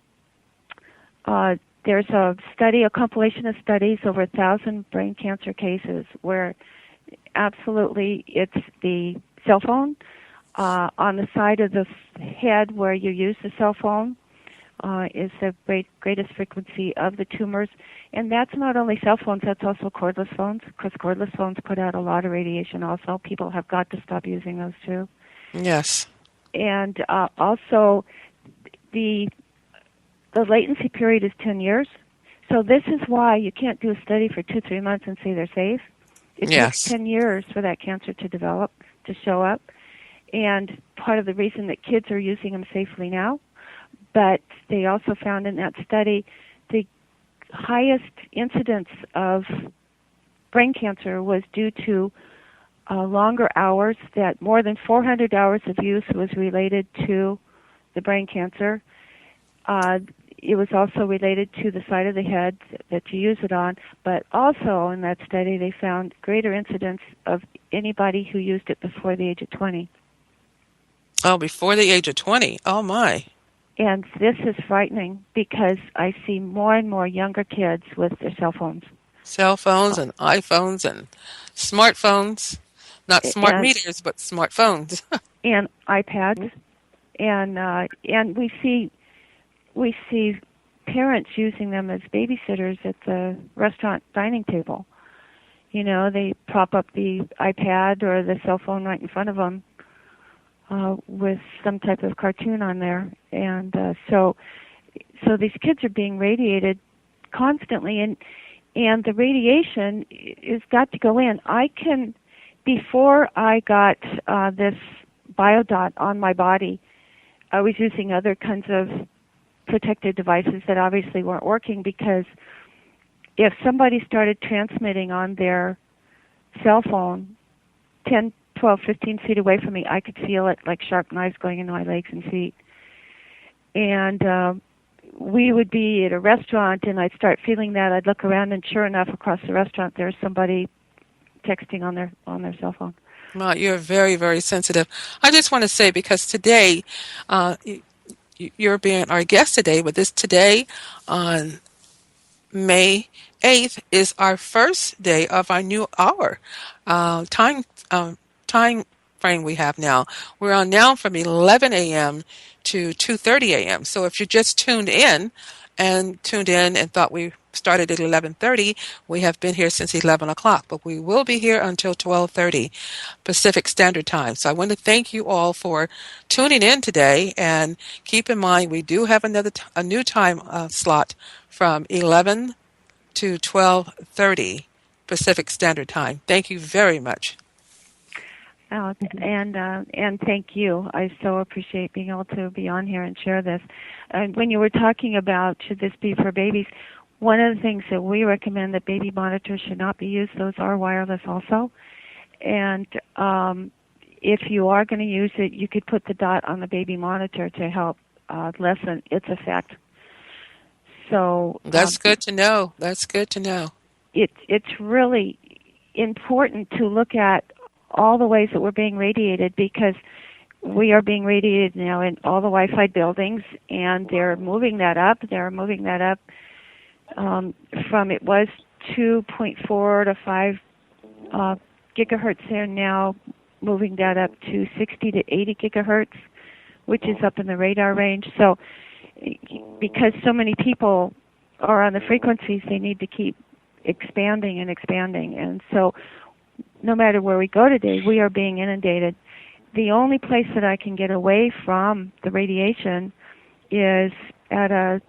a compilation of studies, over 1,000 brain cancer cases, where absolutely it's the cell phone on the side of the head where you use the cell phone is the greatest frequency of the tumors. And that's not only cell phones, that's also cordless phones, because cordless phones put out a lot of radiation also. People have got to stop using those too. Yes. And also the latency period is 10 years. So this is why you can't do a study for 2-3 months and say they're safe. It takes 10 years for that cancer to develop, to show up. And part of the reason that kids are using them safely now, but they also found in that study the highest incidence of brain cancer was due to longer hours, that more than 400 hours of use was related to the brain cancer. It was also related to the side of the head that you use it on, but also in that study they found greater incidence of anybody who used it before the age of 20. Oh, before the age of 20. Oh, my. And this is frightening because I see more and more younger kids with their cell phones. Cell phones and iPhones and smartphones. Not smart meters, but smartphones. And iPads. And we see parents using them as babysitters at the restaurant dining table. You know, they prop up the iPad or the cell phone right in front of them with some type of cartoon on there. And so these kids are being radiated constantly, and the radiation is got to go in. Before I got this biodot on my body, I was using other kinds of protective devices that obviously weren't working, because if somebody started transmitting on their cell phone 10, 12, 15 feet away from me, I could feel it like sharp knives going into my legs and feet. And we would be at a restaurant, and I'd start feeling that. I'd look around, and sure enough, across the restaurant, there's somebody texting on their cell phone. Well, you're very, very sensitive. I just want to say, because today, you're being our guest today, but today on May 8th is our first day of our new hour time frame we have now. We're on now from 11 a.m. to 2:30 a.m. So if you just tuned in and thought we started at 11:30, we have been here since 11 o'clock, but we will be here until 12:30 Pacific Standard Time. So I want to thank you all for tuning in today, and keep in mind we do have a new time slot from 11 to 12:30 Pacific Standard Time. Thank you very much. And thank you. I so appreciate being able to be on here and share this. When you were talking about should this be for babies, one of the things that we recommend that baby monitors should not be used, those are wireless also. And if you are going to use it, you could put the dot on the baby monitor to help lessen its effect. So that's good to know. That's good to know. It's really important to look at all the ways that we're being radiated, because we are being radiated now in all the Wi-Fi buildings, and they're moving that up. From it was 2.4 to 5 gigahertz. They're now moving that up to 60 to 80 gigahertz, which is up in the radar range. So because so many people are on the frequencies, they need to keep expanding and expanding. And so no matter where we go today, we are being inundated. The only place that I can get away from the radiation is at a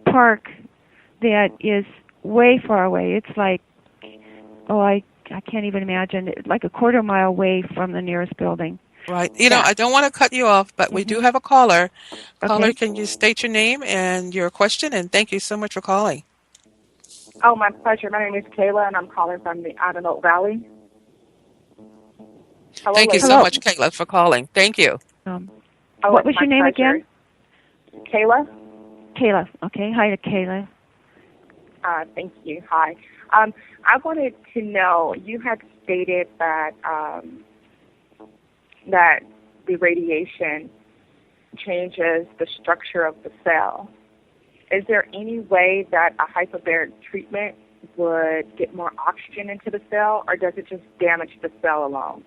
park that is way far away. It's like, I can't even imagine, like a quarter mile away from the nearest building. Right. You know, I don't want to cut you off, but we do have a caller. Okay. Caller, can you state your name and your question? And thank you so much for calling. Oh, my pleasure. My name is Kayla, and I'm calling from the Adrenal Valley. Hello, thank you so much, Kayla, for calling. Thank you. What was your name again? Kayla. Kayla. Okay. Hi to Kayla. Thank you. Hi. I wanted to know, you had stated that that the radiation changes the structure of the cell. Is there any way that a hyperbaric treatment would get more oxygen into the cell, or does it just damage the cell alone?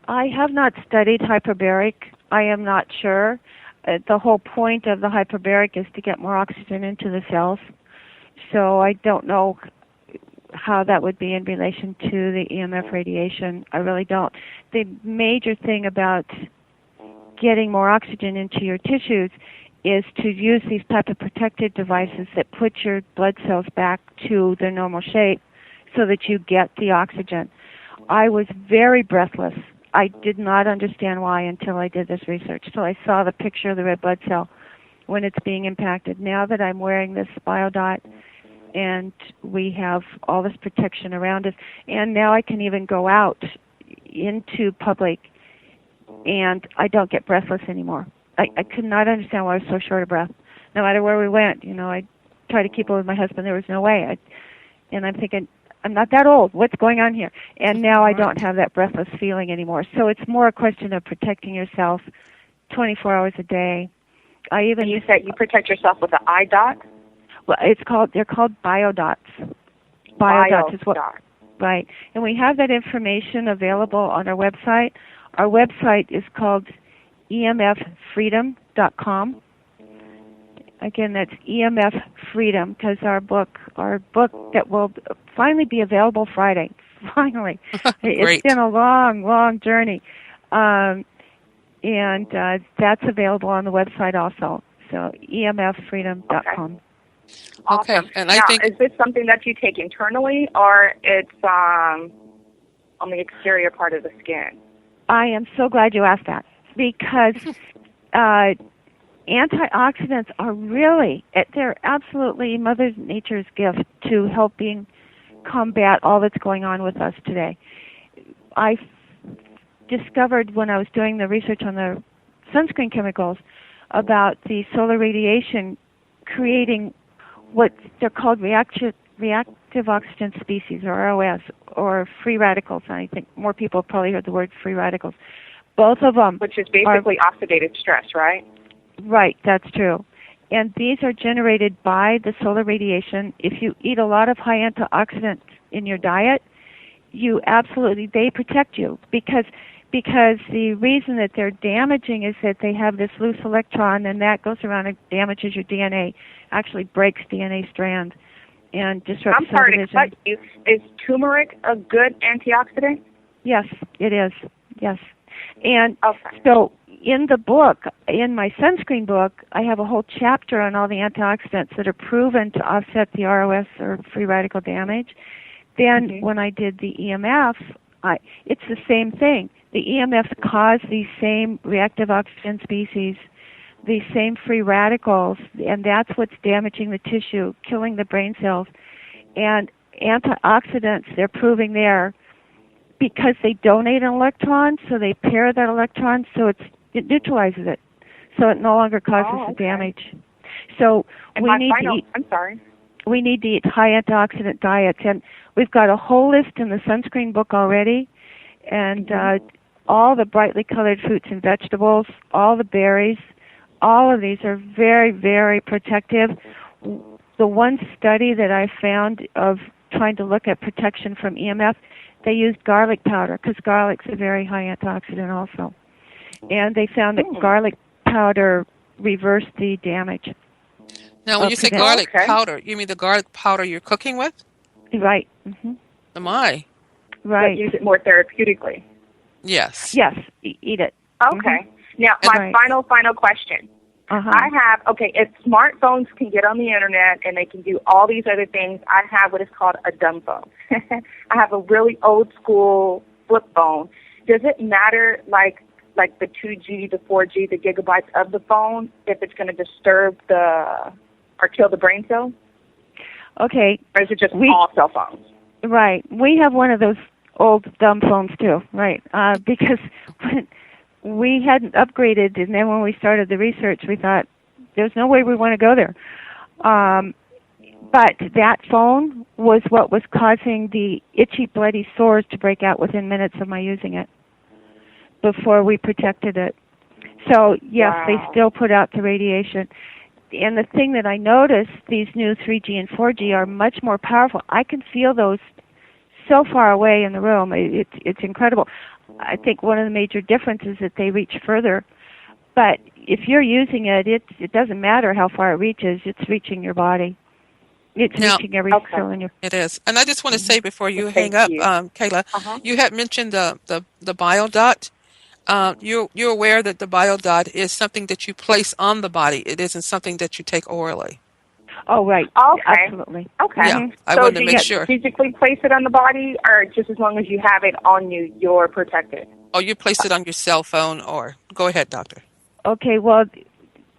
I have not studied hyperbaric. I am not sure. The whole point of the hyperbaric is to get more oxygen into the cells. So I don't know how that would be in relation to the EMF radiation. I really don't. The major thing about getting more oxygen into your tissues is to use these type of protective devices that put your blood cells back to their normal shape so that you get the oxygen. I was very breathless. I did not understand why until I did this research. So I saw the picture of the red blood cell when it's being impacted. Now that I'm wearing this biodot and we have all this protection around us, and now I can even go out into public and I don't get breathless anymore. I could not understand why I was so short of breath. No matter where we went, I tried to keep it with my husband. There was no way. And I'm thinking, I'm not that old. What's going on here? And now I don't have that breathless feeling anymore. So it's more a question of protecting yourself 24 hours a day. You said you protect yourself with an eye dot? Well, they're called biodots. Biodots is what, right. And we have that information available on our website. Our website is called emffreedom.com. Again, that's EMF Freedom, because our book that will finally be available Friday. Finally. It's been a long, long journey. And that's available on the website also. So emffreedom.com. Awesome. Okay. And now, I think, is this something that you take internally, or it's on the exterior part of the skin? I am so glad you asked that, because antioxidants are really, they're absolutely Mother Nature's gift to helping combat all that's going on with us today. I discovered when I was doing the research on the sunscreen chemicals about the solar radiation creating what they're called reactive oxygen species, or ROS, or free radicals. And I think more people have probably heard the word free radicals. Both of them. Which is basically oxidative stress, right? Right, that's true. And these are generated by the solar radiation. If you eat a lot of high antioxidants in your diet, they protect you, because the reason that they're damaging is that they have this loose electron, and that goes around and damages your DNA, actually breaks DNA strands and disrupts cell division. I'm sorry to cut you. Is turmeric a good antioxidant? Yes, it is. Yes. And so in the book, in my sunscreen book, I have a whole chapter on all the antioxidants that are proven to offset the ROS, or free radical damage. Then when I did the EMF, it's the same thing. The EMFs cause these same reactive oxygen species, these same free radicals, and that's what's damaging the tissue, killing the brain cells. And antioxidants, they're proving there, because they donate an electron, so they pair that electron, so it neutralizes it, so it no longer causes the damage. So we need to eat high antioxidant diets, and we've got a whole list in the sunscreen book already, and all the brightly colored fruits and vegetables, all the berries, all of these are very, very protective. The one study that I found of trying to look at protection from EMF, they used garlic powder, because garlic's a very high antioxidant also. And they found that garlic powder reversed the damage. Now, when you say garlic powder, you mean the garlic powder you're cooking with? Right. Mm-hmm. Am I? Right. But use it more therapeutically. Yes. Yes, eat it. Okay. Now, my final question. I have, if smartphones can get on the internet and they can do all these other things, I have what is called a dumb phone. I have a really old school flip phone. Does it matter, like the 2G, the 4G, the gigabytes of the phone, if it's going to disturb or kill the brain cell? Okay. Or is it just all cell phones? Right. We have one of those old dumb phones too, right? Because we hadn't upgraded, and then when we started the research, we thought, there's no way we want to go there. But that phone was what was causing the itchy, bloody sores to break out within minutes of my using it, before we protected it. So, yes, they still put out the radiation. And the thing that I noticed, these new 3G and 4G are much more powerful. I can feel those so far away in the room. It's incredible. I think one of the major differences is that they reach further. But if you're using it, it doesn't matter how far it reaches. It's reaching your body. It's reaching every cell in your... It is. And I just want to say before you hang up, Kayla, you had mentioned the biodot. You're aware that the biodot is something that you place on the body. It isn't something that you take orally. Oh, right. Okay. Absolutely. Okay. Yeah, I wanted to make sure. So do you physically place it on the body, or just as long as you have it on you, you're protected? Oh, you place it on your cell phone, or... Go ahead, doctor. Okay, well,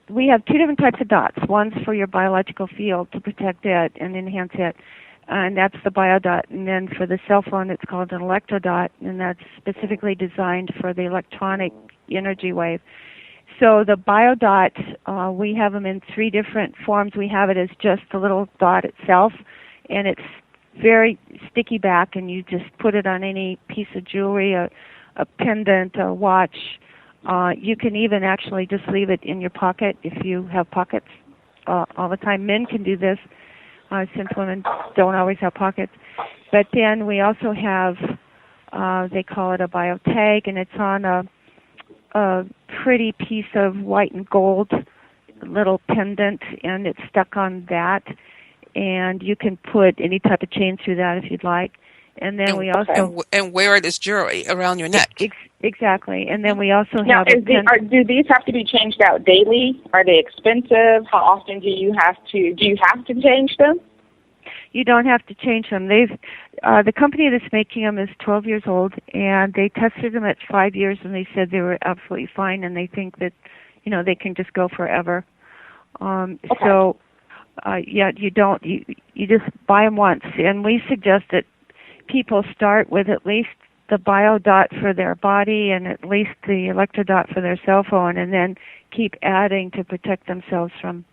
we have two different types of dots. One's for your biological field to protect it and enhance it, and that's the biodot. And then for the cell phone, it's called an electrodot, and that's specifically designed for the electronic energy wave. So the biodot, we have them in three different forms. We have it as just the little dot itself, and it's very sticky back, and you just put it on any piece of jewelry, a pendant, a watch. You can even actually just leave it in your pocket if you have pockets all the time. Men can do this since women don't always have pockets. But then we also have, they call it a biotag, and it's on a pretty piece of white and gold little pendant, and it's stuck on that, and you can put any type of chain through that if you'd like. And then we also and wear it as jewelry around your neck. Exactly. And then we also now, have do these have to be changed out daily? Are they expensive? How often do you have to change them? You don't have to change them. The company that's making them is 12 years old, and they tested them at 5 years, and they said they were absolutely fine, and they think that, they can just go forever. So, you don't. You just buy them once, and we suggest that people start with at least the biodot for their body and at least the electrodot for their cell phone, and then keep adding to protect themselves from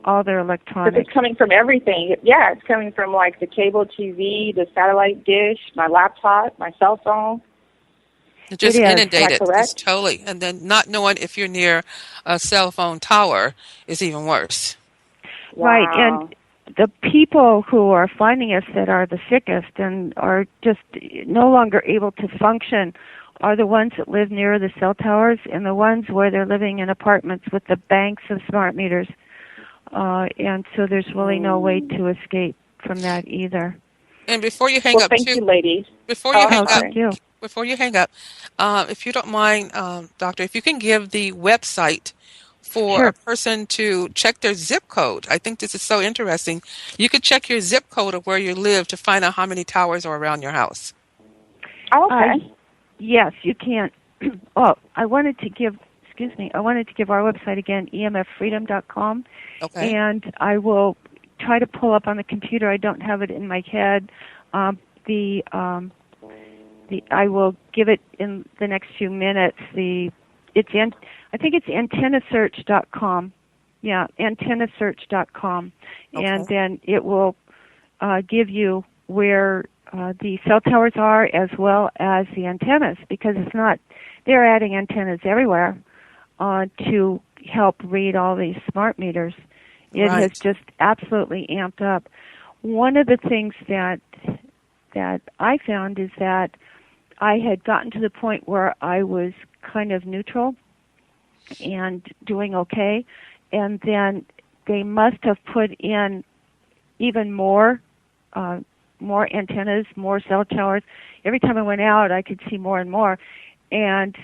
all their electronics. But it's coming from everything. Yeah, it's coming from like the cable TV, the satellite dish, my laptop, my cell phone. Just inundated. It's totally. And then not knowing if you're near a cell phone tower is even worse. Wow. Right, and the people who are finding us that are the sickest and are just no longer able to function are the ones that live near the cell towers and the ones where they're living in apartments with the banks of smart meters. And so there's really no way to escape from that either. And before you hang up, thank you, ladies. Before you hang up, if you don't mind, Doctor, if you can give the website for a person to check their zip code. I think this is so interesting. You could check your zip code of where you live to find out how many towers are around your house. Okay. Yes, you can. I wanted to give our website again, emffreedom.com. Okay. And I will try to pull up on the computer. I don't have it in my head. I will give it in the next few minutes. I think it's antennasearch.com. Yeah, antennasearch.com. Okay. And then it will give you where the cell towers are as well as the antennas, because they're adding antennas everywhere to help read all these smart meters. It has just absolutely amped up. One of the things that I found is that I had gotten to the point where I was kind of neutral and doing okay, and then they must have put in even more antennas, more cell towers. Every time I went out, I could see more and more, and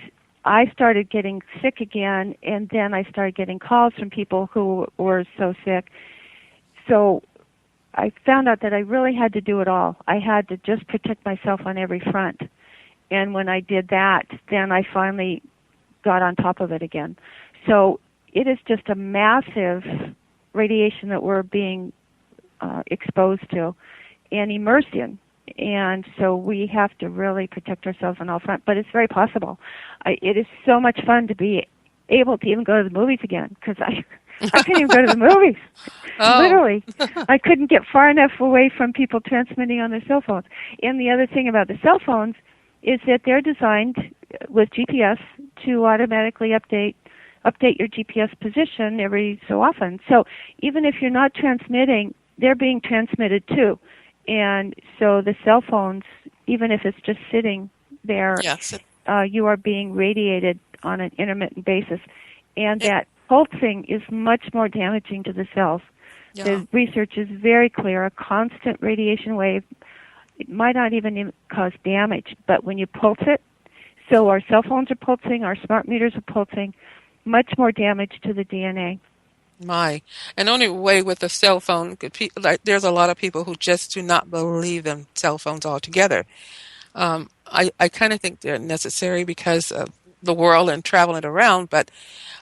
I started getting sick again, and then I started getting calls from people who were so sick. So I found out that I really had to do it all. I had to just protect myself on every front. And when I did that, then I finally got on top of it again. So it is just a massive radiation that we're being exposed to and immersed in. And so we have to really protect ourselves on all fronts. But it's very possible. It is so much fun to be able to even go to the movies again, because I couldn't even go to the movies. Literally. I couldn't get far enough away from people transmitting on their cell phones. And the other thing about the cell phones is that they're designed with GPS to automatically update your GPS position every so often. So even if you're not transmitting, they're being transmitted too. And so the cell phones, even if it's just sitting there, you are being radiated on an intermittent basis. And that pulsing is much more damaging to the cells. Yeah. The research is very clear. A constant radiation wave, it might not even cause damage, but when you pulse it, so our cell phones are pulsing, our smart meters are pulsing, much more damage to the DNA. And only way with a cell phone, there's a lot of people who just do not believe in cell phones altogether. I kind of think they're necessary because of the world and traveling around, but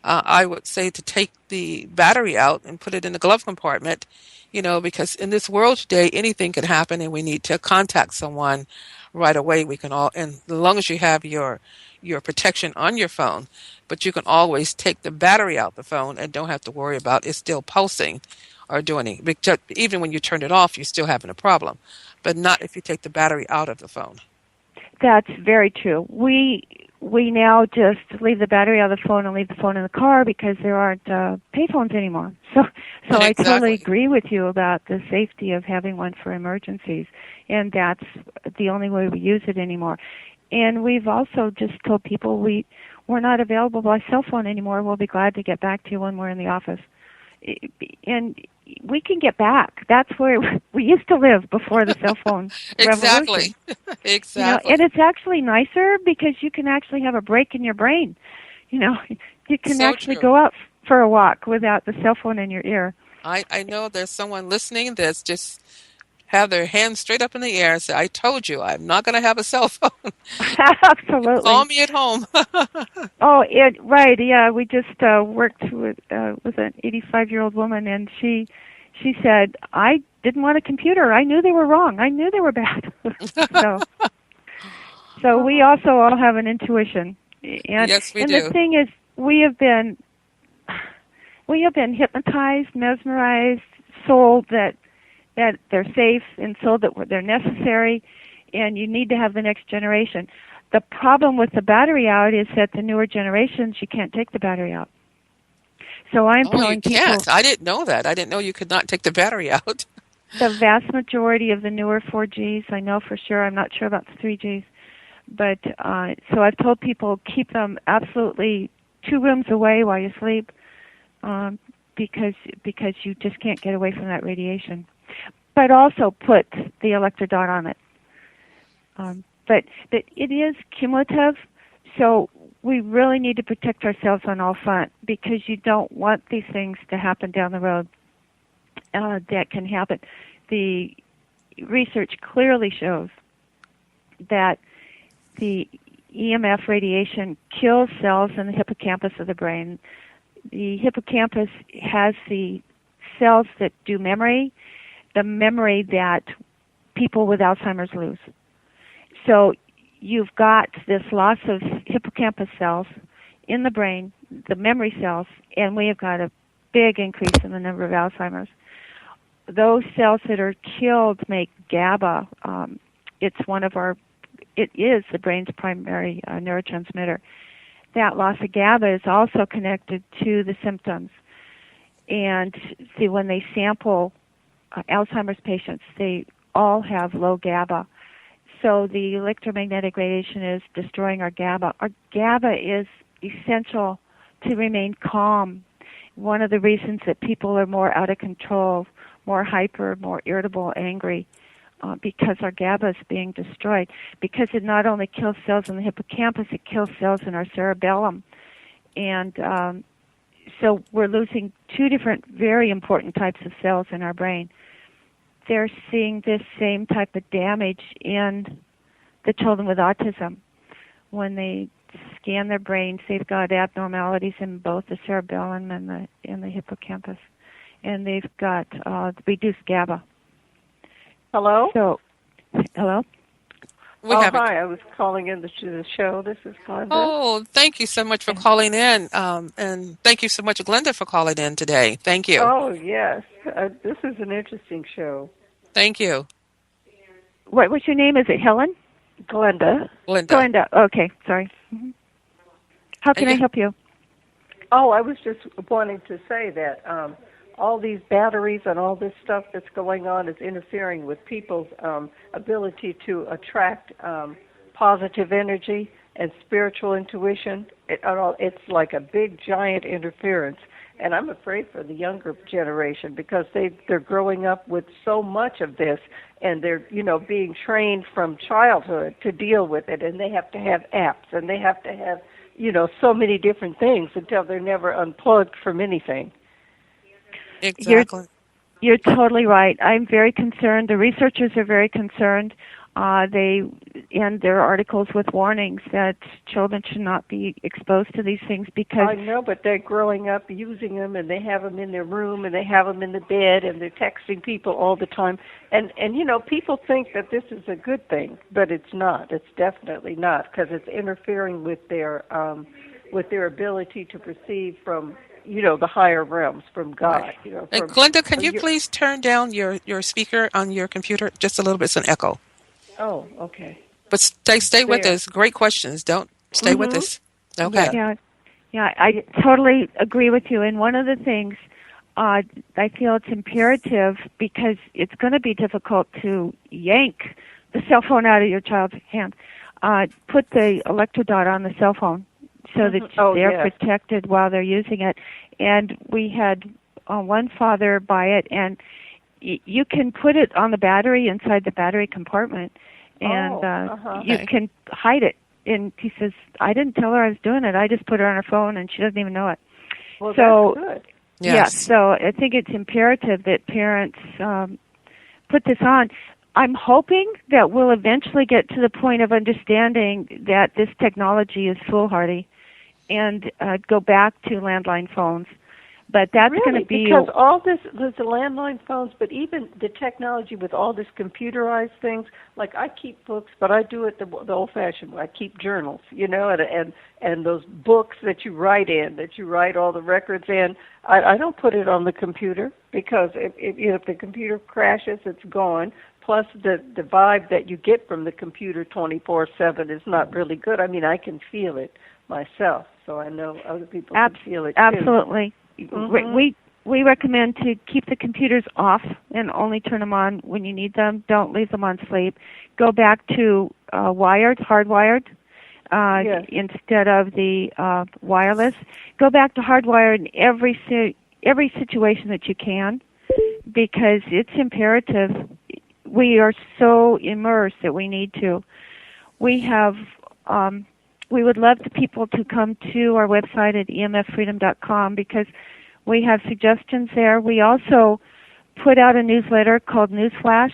I would say to take the battery out and put it in the glove compartment, because in this world today, anything can happen and we need to contact someone right away. We can and as long as you have your protection on your phone, but you can always take the battery out the phone and don't have to worry about it still pulsing or doing it. Because even when you turn it off, you're still having a problem, but not if you take the battery out of the phone. That's very true. We now just leave the battery out of the phone and leave the phone in the car because there aren't payphones anymore. So exactly. I totally agree with you about the safety of having one for emergencies, and that's the only way we use it anymore. And we've also just told people we're not available by cell phone anymore. We'll be glad to get back to you when we're in the office. and we can get back. That's where we used to live before the cell phone revolution. Exactly. And it's actually nicer because you can actually have a break in your brain. You can So actually true. go out for a walk without the cell phone in your ear. I know there's someone listening that's just have their hands straight up in the air and say, I told you, I'm not going to have a cell phone. Absolutely. Call me at home. Right. Yeah, we just worked with an 85-year-old woman, and she said, I didn't want a computer. I knew they were wrong. I knew they were bad. So we also all have an intuition. Yes, we and do. The thing is, we have been hypnotized, mesmerized, sold that they're safe, and sold that they're necessary, and you need to have the next generation. The problem with the battery out is that the newer generations, you can't take the battery out. So I'm telling people... you can't. I didn't know that. I didn't know you could not take the battery out. The vast majority of the newer 4Gs, I know for sure. I'm not sure about the 3Gs. But so I've told people keep them absolutely 2 rooms away while you sleep, because you just can't get away from that radiation. But also put the electrodot on it. But it is cumulative, so we really need to protect ourselves on all fronts, because you don't want these things to happen down the road. That can happen. The research clearly shows that the EMF radiation kills cells in the hippocampus of the brain. The hippocampus has the cells that do memory, the memory that people with Alzheimer's lose. So you've got this loss of hippocampus cells in the brain, the memory cells, and we have got a big increase in the number of Alzheimer's. Those cells that are killed make GABA. It is the brain's primary neurotransmitter. That loss of GABA is also connected to the symptoms. And see, when they sample Alzheimer's patients, they all have low GABA. So the electromagnetic radiation is destroying our GABA. Our GABA is essential to remain calm. One of the reasons that people are more out of control, more hyper, more irritable, angry, because our GABA is being destroyed. Because it not only kills cells in the hippocampus, it kills cells in our cerebellum. And so we're losing 2 different very important types of cells in our brain. They're seeing this same type of damage in the children with autism. When they scan their brains, they've got abnormalities in both the cerebellum and the hippocampus. And they've got reduced GABA. Hello? Hello? Hi. I was calling in to the show. This is Glenda. Oh, thank you so much for calling in. And thank you so much, Glenda, for calling in today. Thank you. Oh, yes. This is an interesting show. Thank you. What's your name? Is it Helen? Glenda. Glenda. Okay, sorry. Mm-hmm. How can I help you? Oh, I was just wanting to say that all these batteries and all this stuff that's going on is interfering with people's ability to attract positive energy and spiritual intuition. It's like a big, giant interference. And I'm afraid for the younger generation because they're growing up with so much of this, and they're being trained from childhood to deal with it, and they have to have apps, and they have to have so many different things until they're never unplugged from anything. Exactly. You're totally right. I'm very concerned. The researchers are very concerned. They end their articles with warnings that children should not be exposed to these things because... I know, but they're growing up using them, and they have them in their room, and they have them in the bed, and they're texting people all the time. And people think that this is a good thing, but it's not. It's definitely not, because it's interfering with their ability to perceive from... the higher realms from God. Right. Glenda, can you please turn down your speaker on your computer just a little bit? It's an echo. Oh, okay. But stay with us. Great questions. Don't stay with us. Okay. Yeah, I totally agree with you. And one of the things I feel it's imperative because it's going to be difficult to yank the cell phone out of your child's hand. Put the electrodot on the cell phone so that they're protected while they're using it. And we had one father buy it, and you can put it on the battery inside the battery compartment, and you can hide it. And he says, I didn't tell her I was doing it. I just put her on her phone, and she doesn't even know it. Well, so, that's good. Yes. Yeah, so I think it's imperative that parents put this on. I'm hoping that we'll eventually get to the point of understanding that this technology is foolhardy and go back to landline phones. But that's really, going to be... because all this, there's the landline phones, but even the technology with all this computerized things, like I keep books, but I do it the old-fashioned way. I keep journals, and those books that you write in, that you write all the records in. I don't put it on the computer because if the computer crashes, it's gone. Plus, the vibe that you get from the computer 24/7 is not really good. I mean, I can feel it myself, so I know other people can feel it too. Absolutely. Mm-hmm. We recommend to keep the computers off and only turn them on when you need them. Don't leave them on sleep. Go back to hardwired, yes. instead of the wireless. Go back to hardwired in every situation that you can, because it's imperative. We are so immersed that we need to. We have. We would love people to come to our website at emffreedom.com because we have suggestions there. We also put out a newsletter called Newsflash.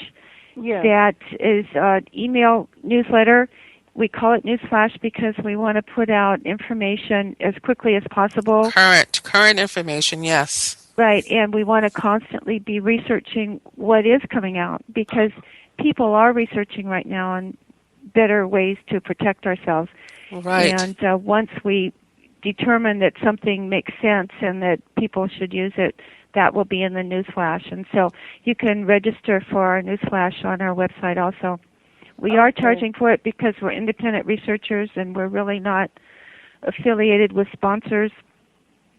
Yes. That is an email newsletter. We call it Newsflash because we want to put out information as quickly as possible. Current information, yes. Right, and we want to constantly be researching what is coming out because people are researching right now on better ways to protect ourselves. Right. And once we determine that something makes sense and that people should use it, that will be in the Newsflash. And so you can register for our Newsflash on our website also. We are charging for it because we're independent researchers and we're really not affiliated with sponsors.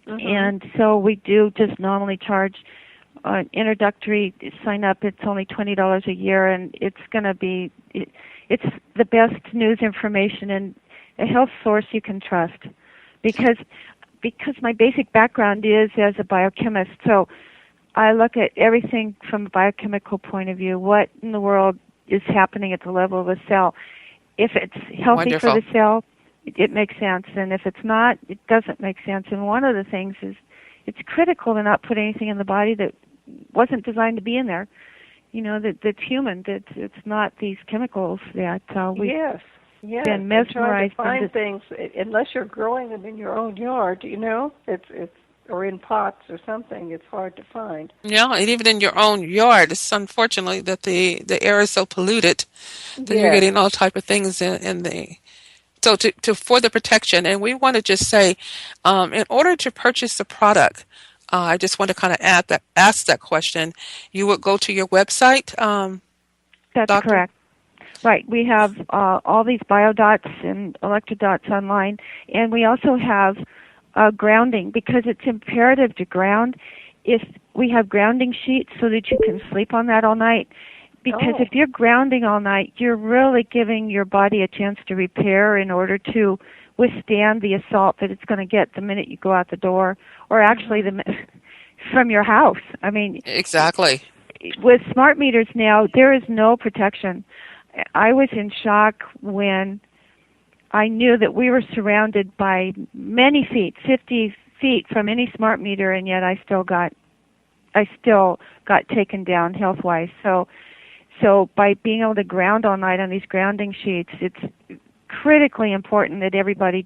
Mm-hmm. And so we do just nominally charge introductory sign up. It's only $20 a year, and it's going to be it's the best news information and a health source you can trust. Because my basic background is as a biochemist, so I look at everything from a biochemical point of view. What in the world is happening at the level of a cell? If it's healthy Wonderful. for the cell, it makes sense, and if it's not, it doesn't make sense. And one of the things is it's critical to not put anything in the body that wasn't designed to be in there. That's human. That it's not these chemicals that we've been mesmerized. Trying to find things unless you're growing them in your own yard. It's or in pots or something. It's hard to find. Yeah, and even in your own yard, it's unfortunately that the air is so polluted that you're getting all type of things in the. So for the protection, and we want to just say, in order to purchase the product, I just want to kind of ask that question. You would go to your website. That's Doctor? Correct. Right. We have all these biodots and electrodots online, and we also have grounding because it's imperative to ground. If we have grounding sheets so that you can sleep on that all night. Because if you're grounding all night, you're really giving your body a chance to repair in order to withstand the assault that it's going to get the minute you go out the door, or actually from your house. I mean, exactly. With smart meters now, there is no protection. I was in shock when I knew that we were surrounded by many feet, 50 feet from any smart meter, and yet I still got taken down health-wise. So by being able to ground all night on these grounding sheets, it's critically important that everybody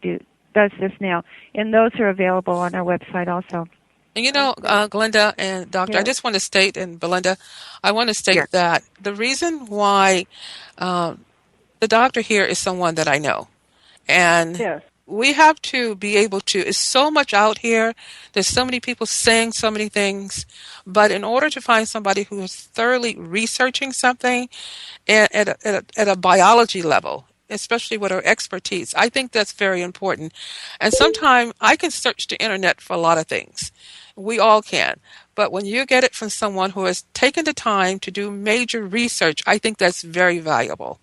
does this now. And those are available on our website also. And Glenda and Doctor, I just want to state, and Belinda, I want to state that the reason why the doctor here is someone that I know. And we have to be able to, it's so much out here, there's so many people saying so many things, but in order to find somebody who is thoroughly researching something at a biology level, especially with our expertise, I think that's very important. And sometimes I can search the internet for a lot of things. We all can. But when you get it from someone who has taken the time to do major research, I think that's very valuable.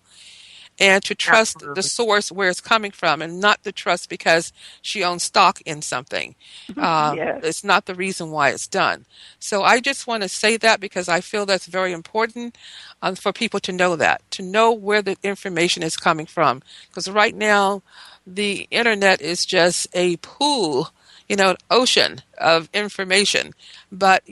and to trust the Absolutely. source where it's coming from, and not to trust because she owns stock in something. Yes. It's not the reason why it's done. So I just want to say that because I feel that's very important for people to know where the information is coming from. Because right now, the internet is just a pool, an ocean of information. But,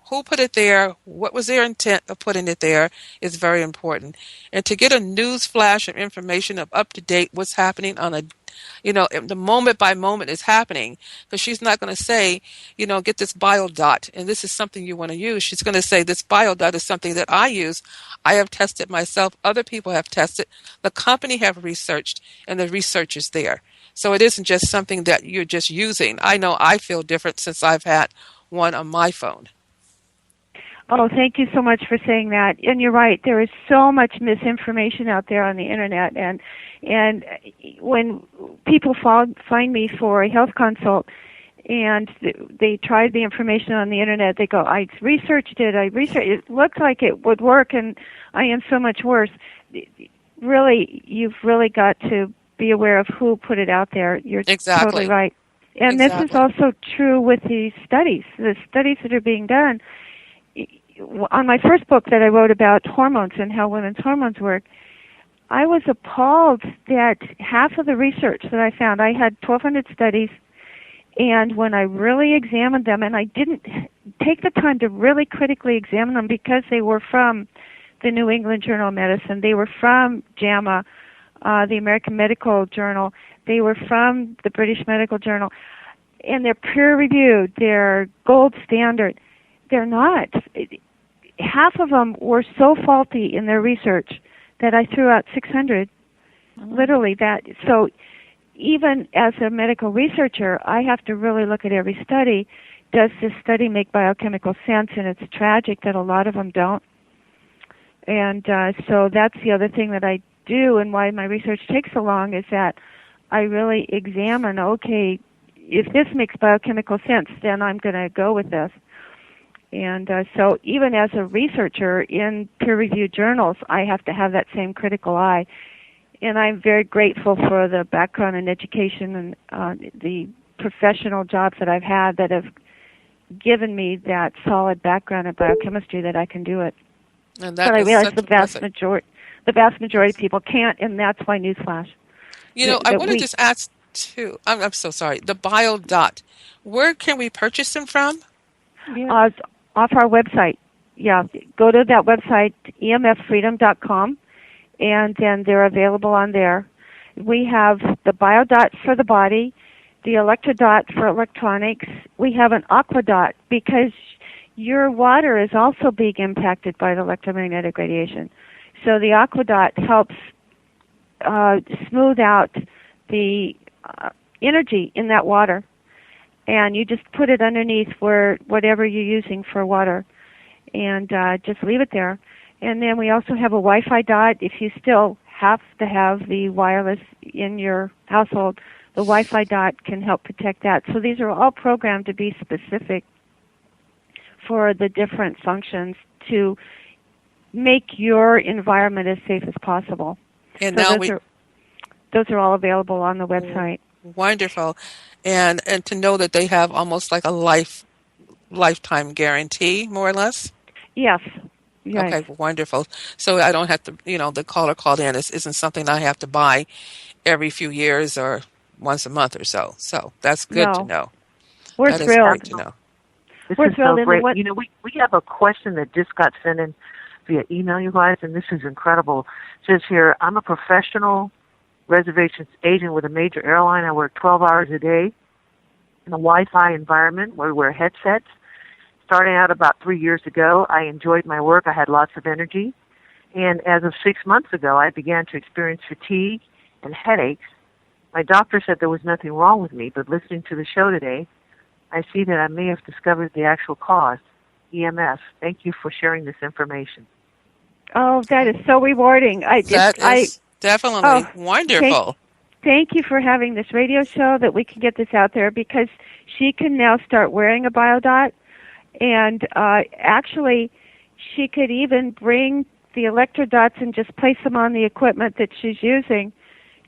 who put it there, what was their intent of putting it there is very important. And to get a news flash of information of up to date what's happening on the moment by moment is happening, because she's not going to say, get this biodot and this is something you want to use. She's going to say this biodot is something that I use. I have tested myself. Other people have tested. The company have researched, and the research is there. So it isn't just something that you're just using. I know I feel different since I've had one on my phone. Oh, thank you so much for saying that. And you're right. There is so much misinformation out there on the internet, and when people find me for a health consult and they tried the information on the internet, they go, I researched it. It looked like it would work, and I am so much worse. Really, you've really got to be aware of who put it out there. You're totally right. And This is also true with the studies that are being done. On my first book that I wrote about hormones and how women's hormones work, I was appalled that half of the research that I found, I had 1,200 studies, and when I really examined them, and I didn't take the time to really critically examine them because they were from the New England Journal of Medicine, they were from JAMA, the American Medical Journal, they were from the British Medical Journal, and they're peer-reviewed, they're gold standard. They're not. Half of them were so faulty in their research that I threw out 600. Literally that. So even as a medical researcher, I have to really look at every study. Does this study make biochemical sense? And it's tragic that a lot of them don't. And so that's the other thing that I do, and why my research takes so long, is that I really examine, okay, if this makes biochemical sense, then I'm going to go with this. And so even as a researcher in peer-reviewed journals, I have to have that same critical eye. And I'm very grateful for the background in education and the professional jobs that I've had that have given me that solid background in biochemistry that I can do it. And but I realize the vast majority of people can't, and that's why newsflash. I want to just ask too. I'm so sorry. The biodot, where can we purchase them from? Off our website. Yeah, go to that website, emffreedom.com, and then they're available on there. We have the biodot for the body, the electrodot for electronics. We have an aquadot because your water is also being impacted by the electromagnetic radiation. So the aquadot helps smooth out the energy in that water. And you just put it underneath whatever you're using for water, and just leave it there. And then we also have a Wi-Fi dot. If you still have to have the wireless in your household, the Wi-Fi dot can help protect that. So these are all programmed to be specific for the different functions to make your environment as safe as possible. And so now those are all available on the website. Wonderful. And to know that they have almost like a lifetime guarantee, more or less? Yes. Right. Okay, wonderful. So I don't have to, the caller called in. This isn't something I have to buy every few years or once a month or so. So that's good to know. We're thrilled. To know. This is so great. We have a question that just got sent in via email, you guys, and this is incredible. It says here, I'm a professional reservations agent with a major airline. I work 12 hours a day in a Wi-Fi environment where we wear headsets. Starting out about 3 years ago, I enjoyed my work. I had lots of energy. And as of 6 months ago, I began to experience fatigue and headaches. My doctor said there was nothing wrong with me, but listening to the show today, I see that I may have discovered the actual cause, EMF. Thank you for sharing this information. Oh, that is so rewarding. Definitely wonderful. Thank you for having this radio show that we can get this out there, because she can now start wearing a biodot, and actually she could even bring the electrodots and just place them on the equipment that she's using,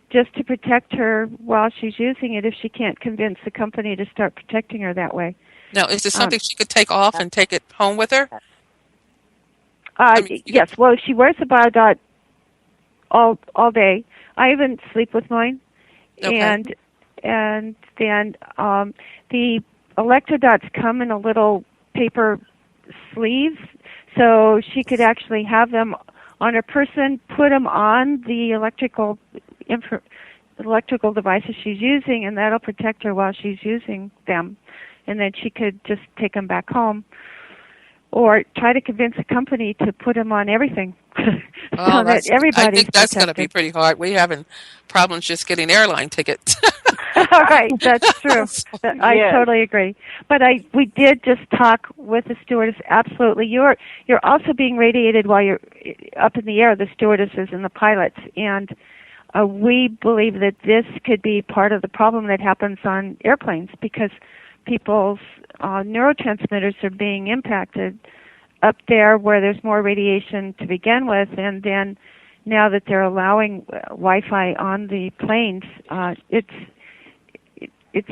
just to protect her while she's using it if she can't convince the company to start protecting her that way. Now, is this something she could take off and take it home with her? Yes. Well, she wears the biodot all day. I even sleep with mine. Okay. And then the electrodots come in a little paper sleeve, so she could actually have them on her person, put them on the electrical devices she's using, and that'll protect her while she's using them. And then she could just take them back home, or try to convince a company to put them on everything, so that everybody's I think that's going to be protected. pretty hard. We're having problems just getting airline tickets. All right, that's true. I totally agree. But we did just talk with the stewardess. Absolutely, you're also being radiated while you're up in the air. The stewardesses and the pilots, and we believe that this could be part of the problem that happens on airplanes because people's neurotransmitters are being impacted up there where there's more radiation to begin with, and then now that they're allowing Wi-Fi on the planes, it's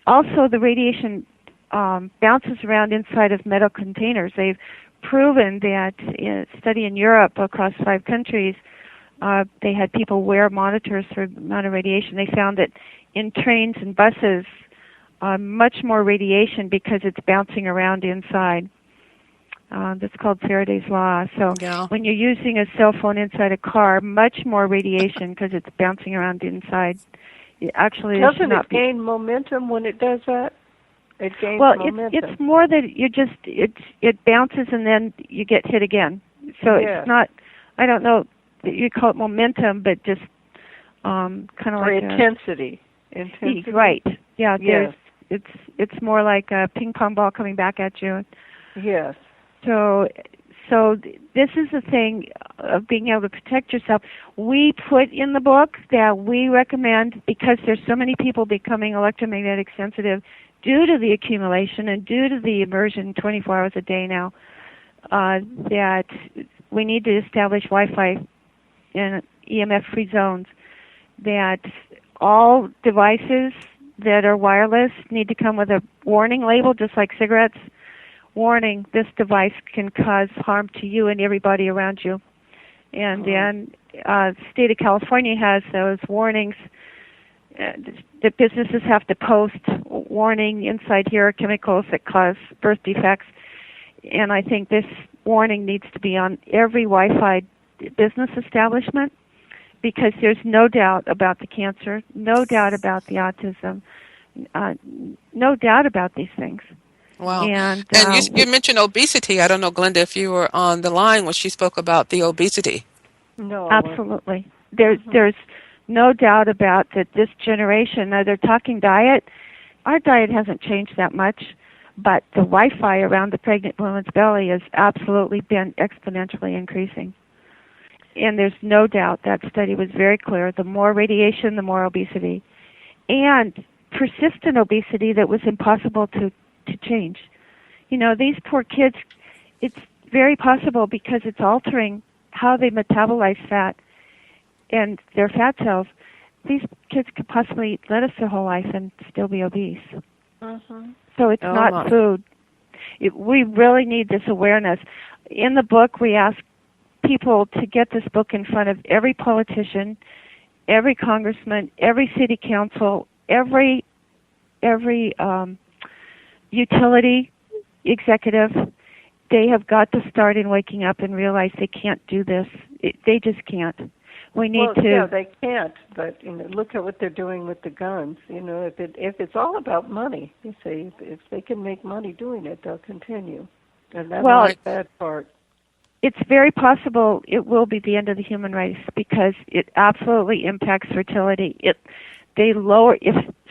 also the radiation bounces around inside of metal containers. They've proven that in a study in Europe across 5 countries, they had people wear monitors for the amount of radiation. They found that in trains and buses, much more radiation because it's bouncing around inside. That's called Faraday's Law. So when you're using a cell phone inside a car, much more radiation because it's bouncing around inside. Doesn't it gain momentum when it does that? It gains momentum. It's more that it bounces and then you get hit again. So it's not. I don't know that you call it momentum, but just kind of like intensity. Right. Yeah. It's more like a ping pong ball coming back at you. Yes. So this is the thing of being able to protect yourself. We put in the book that we recommend, because there's so many people becoming electromagnetic sensitive due to the accumulation and due to the immersion 24 hours a day now, that we need to establish Wi-Fi in EMF-free zones, that all devices that are wireless need to come with a warning label, just like cigarettes. Warning, this device can cause harm to you and everybody around you. And then the state of California has those warnings that businesses have to post. Warning, inside here are chemicals that cause birth defects. And I think this warning needs to be on every Wi-Fi business establishment, because there's no doubt about the cancer, no doubt about the autism, no doubt about these things. Wow. And you mentioned obesity. I don't know, Glenda, if you were on the line when she spoke about the obesity. No. Absolutely. There's no doubt about that this generation, now they're talking diet. Our diet hasn't changed that much, but the Wi-Fi around the pregnant woman's belly has absolutely been exponentially increasing. And there's no doubt that study was very clear. The more radiation, the more obesity. And persistent obesity that was impossible to change. You know, these poor kids, it's very possible because it's altering how they metabolize fat and their fat cells. These kids could possibly eat lettuce their whole life and still be obese. So it's not food. We really need this awareness. In the book, we ask people to get this book in front of every politician, every congressman, every city council, every utility executive. They have got to start in waking up and realize they can't do this. They just can't. We need to. Yeah, they can't. But look at what they're doing with the guns. If it's all about money, you see, if they can make money doing it, they'll continue. And that's the bad part. It's very possible it will be the end of the human race because it absolutely impacts fertility. If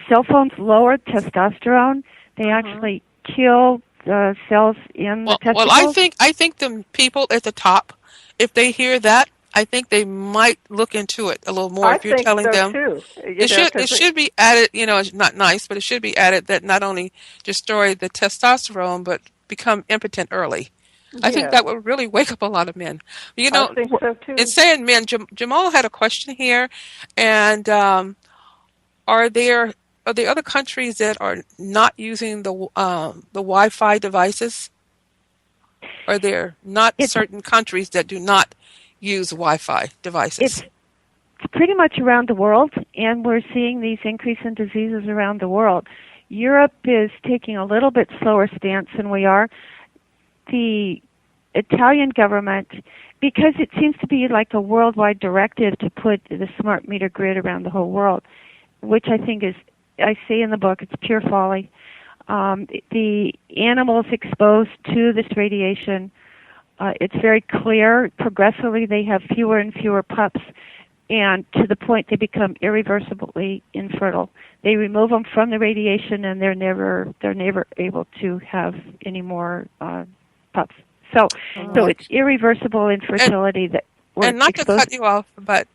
cell phones lower testosterone, they actually kill the cells in the testicles. Well, I think the people at the top, if they hear that, I think they might look into it a little more. If you're telling them, too. It should be added. It's not nice, but it should be added that not only destroy the testosterone, but become impotent early. I think Yeah, that would really wake up a lot of men. You I know, think so too. in saying men, Jamal had a question here, and are there are there other countries that are not using the Wi-Fi devices? Are there not It's certain countries that do not use Wi-Fi it's devices? pretty much around the world, and we're seeing these increase in diseases around the world. Europe is taking a little bit slower stance than we are. The Italian government, because it seems to be like a worldwide directive to put the smart meter grid around the whole world, which I think is, I say in the book, it's pure folly. The animals exposed to this radiation, it's very clear. Progressively, they have fewer and fewer pups, and to the point they become irreversibly infertile. They remove them from the radiation, and they're never able to have any more pups. So it's irreversible infertility that we're And not to exposed. cut you off, but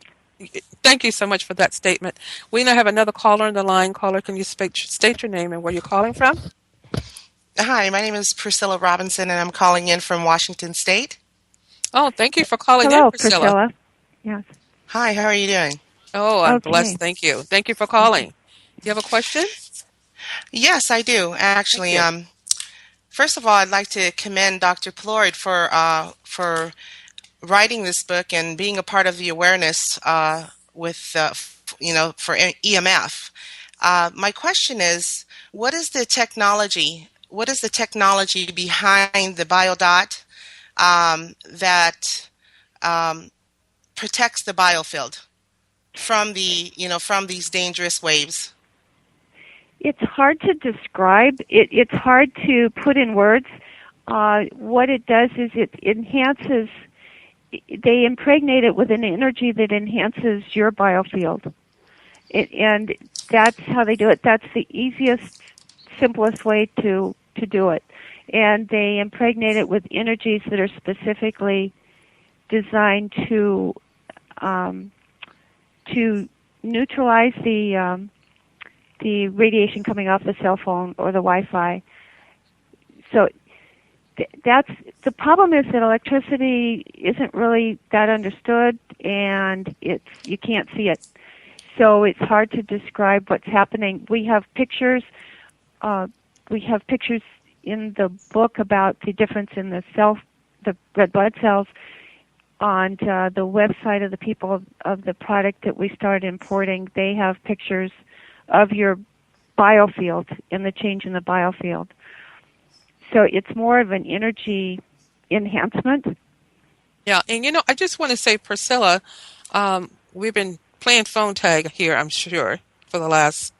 thank you so much for that statement. We now have another caller on the line. Caller, can you state your name and where you're calling from? Hi, my name is Priscilla Robinson, and I'm calling in from Washington State. Oh, thank you for calling Hello, in, Priscilla. Yes. Hi, how are you doing? Oh, I'm Okay. blessed. Thank you. Thank you for calling. Do you have a question? Yes, I do, actually. Thank you. First of all, I'd like to commend Dr. Plourde for writing this book and being a part of the awareness with, for EMF. My question is, what is the technology? What is the technology behind the biodot that protects the biofield from from these dangerous waves? It's hard to describe. It's hard to put in words. What it does is it enhances, they impregnate it with an energy that enhances your biofield. And that's how they do it. That's the easiest, simplest way to do it. And they impregnate it with energies that are specifically designed to neutralize the radiation coming off the cell phone or the Wi-Fi. So that's the problem, is that electricity isn't really that understood, and you can't see it. So it's hard to describe what's happening. We have pictures. We have pictures in the book about the difference in the red blood cells. On the website of the people of the product that we started importing, they have pictures of your biofield and the change in the biofield. So it's more of an energy enhancement. Yeah, and I just want to say, Priscilla, we've been playing phone tag here, I'm sure, for the last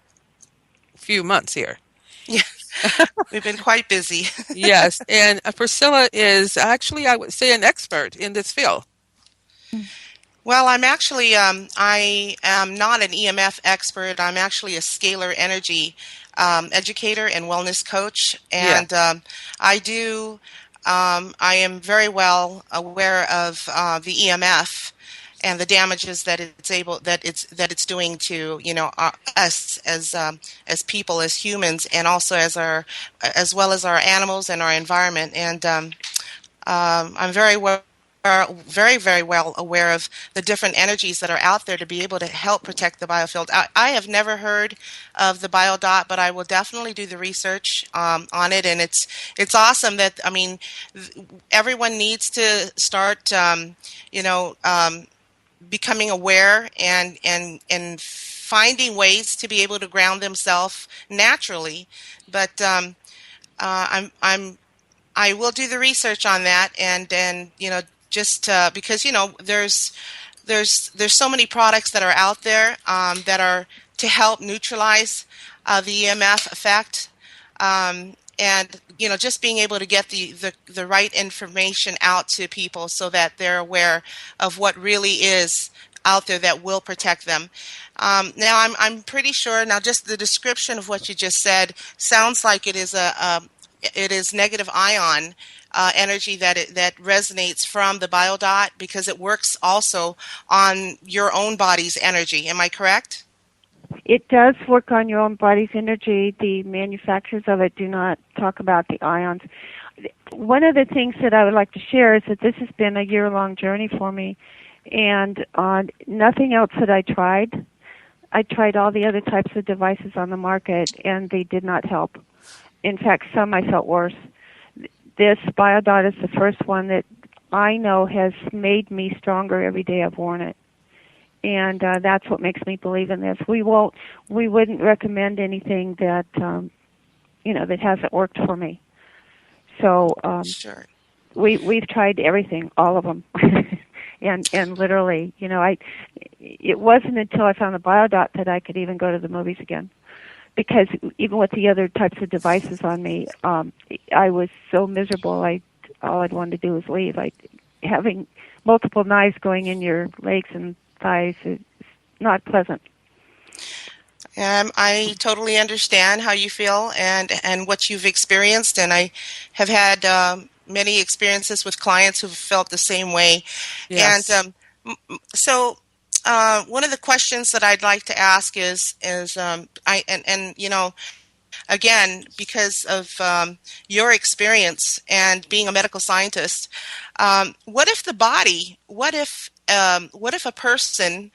few months here. Yeah, we've been quite busy. Yes, and Priscilla is actually, I would say, an expert in this field. Well, I'm actually, I am not an EMF expert. I'm actually a scalar energy educator and wellness coach. And I am very well aware of the EMF and the damages that it's doing to us as people, as humans, and also as well as our animals and our environment. And I'm very well aware of the different energies that are out there to be able to help protect the biofield. I have never heard of the biodot, but I will definitely do the research on it. And it's awesome that, everyone needs to start, becoming aware and finding ways to be able to ground themselves naturally. But I will do the research on that, and just because there's so many products that are out there that are to help neutralize the EMF effect, and just being able to get the right information out to people so that they're aware of what really is out there that will protect them. Now I'm pretty sure, now just the description of what you just said sounds like it is negative ion energy that resonates from the biodot, because it works also on your own body's energy. Am I correct? It does work on your own body's energy. The manufacturers of it do not talk about the ions. one of the things that I would like to share is that this has been a year-long journey for me, and nothing else that I tried. I tried all the other types of devices on the market, and they did not help. In fact, some I felt worse. This BioDot is the first one that I know has made me stronger every day I've worn it. And that's what makes me believe in this. We wouldn't recommend anything that, that hasn't worked for me. So sure. We've tried everything, all of them. and literally, it wasn't until I found the BioDot that I could even go to the movies again. Because even with the other types of devices on me, I was so miserable. All I'd want to do was leave. Having multiple knives going in your legs and thighs is not pleasant. I totally understand how you feel and what you've experienced, and I have had many experiences with clients who've felt the same way. Yes. And so one of the questions that I'd like to ask is again, because of your experience and being a medical scientist, what if a person,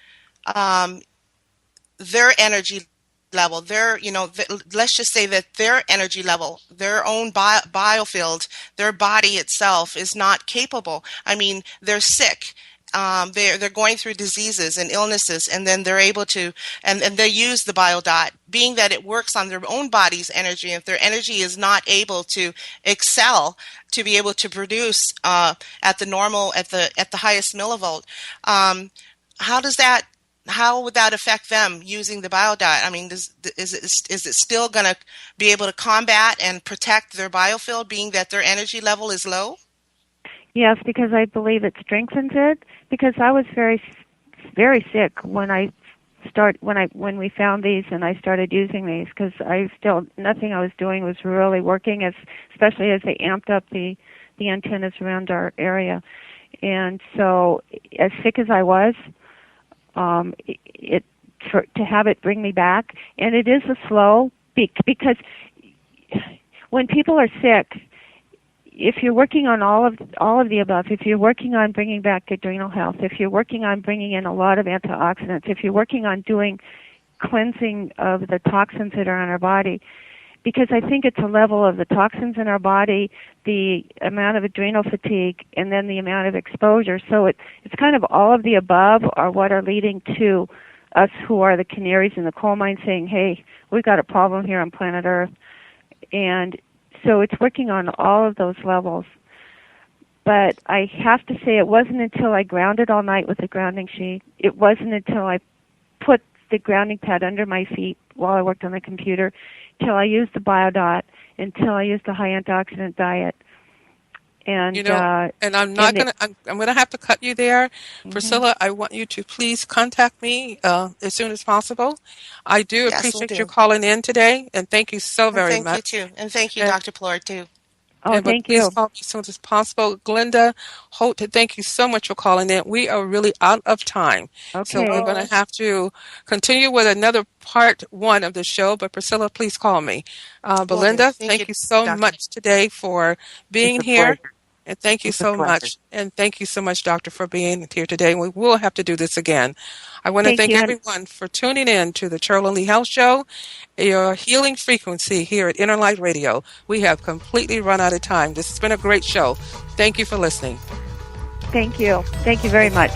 their energy level, let's just say that their energy level, their own biofield, their body itself is not capable. I mean, they're sick. They're going through diseases and illnesses, and then they're able to, and they use the BioDot, being that it works on their own body's energy. If their energy is not able to excel to be able to produce at the highest millivolt, how would that affect them using the BioDot? I mean, is it still going to be able to combat and protect their biofield, being that their energy level is low? Yes, because I believe it strengthens it. Because I was very, very sick when we found these and I started using these. Because nothing I was doing was really working, especially as they amped up the antennas around our area. And so, as sick as I was, to have it bring me back, and it is a slow because when people are sick, if you're working on all of the above, if you're working on bringing back adrenal health, if you're working on bringing in a lot of antioxidants, if you're working on doing cleansing of the toxins that are in our body, because I think it's a level of the toxins in our body, the amount of adrenal fatigue, and then the amount of exposure. So it's kind of all of the above are what are leading to us who are the canaries in the coal mine saying, hey, we've got a problem here on planet Earth. And so it's working on all of those levels. But I have to say it wasn't until I grounded all night with the grounding sheet, it wasn't until I put the grounding pad under my feet while I worked on the computer, till I used the BioDot, until I used the high antioxidant diet. And and I'm gonna have to cut you there. Mm-hmm. Priscilla, I want you to please contact me as soon as possible. I do appreciate you calling in today, and thank you so very much. Thank you too, and thank you, Dr. Plourde, too. Oh, thank you. Please call me as soon as possible. Glenda Holt, thank you so much for calling in. We are really out of time. Okay. So we're going to have to continue with another part one of the show, but Priscilla, please call me. Belinda, thank you so much today for being here. Pleasure. And thank you so much. And thank you so much, Doctor, for being here today. We will have to do this again. I want to thank everyone for tuning in to the Cherilyn Lee Health Show, your healing frequency here at Inner Light Radio. We have completely run out of time. This has been a great show. Thank you for listening. Thank you. Thank you very much.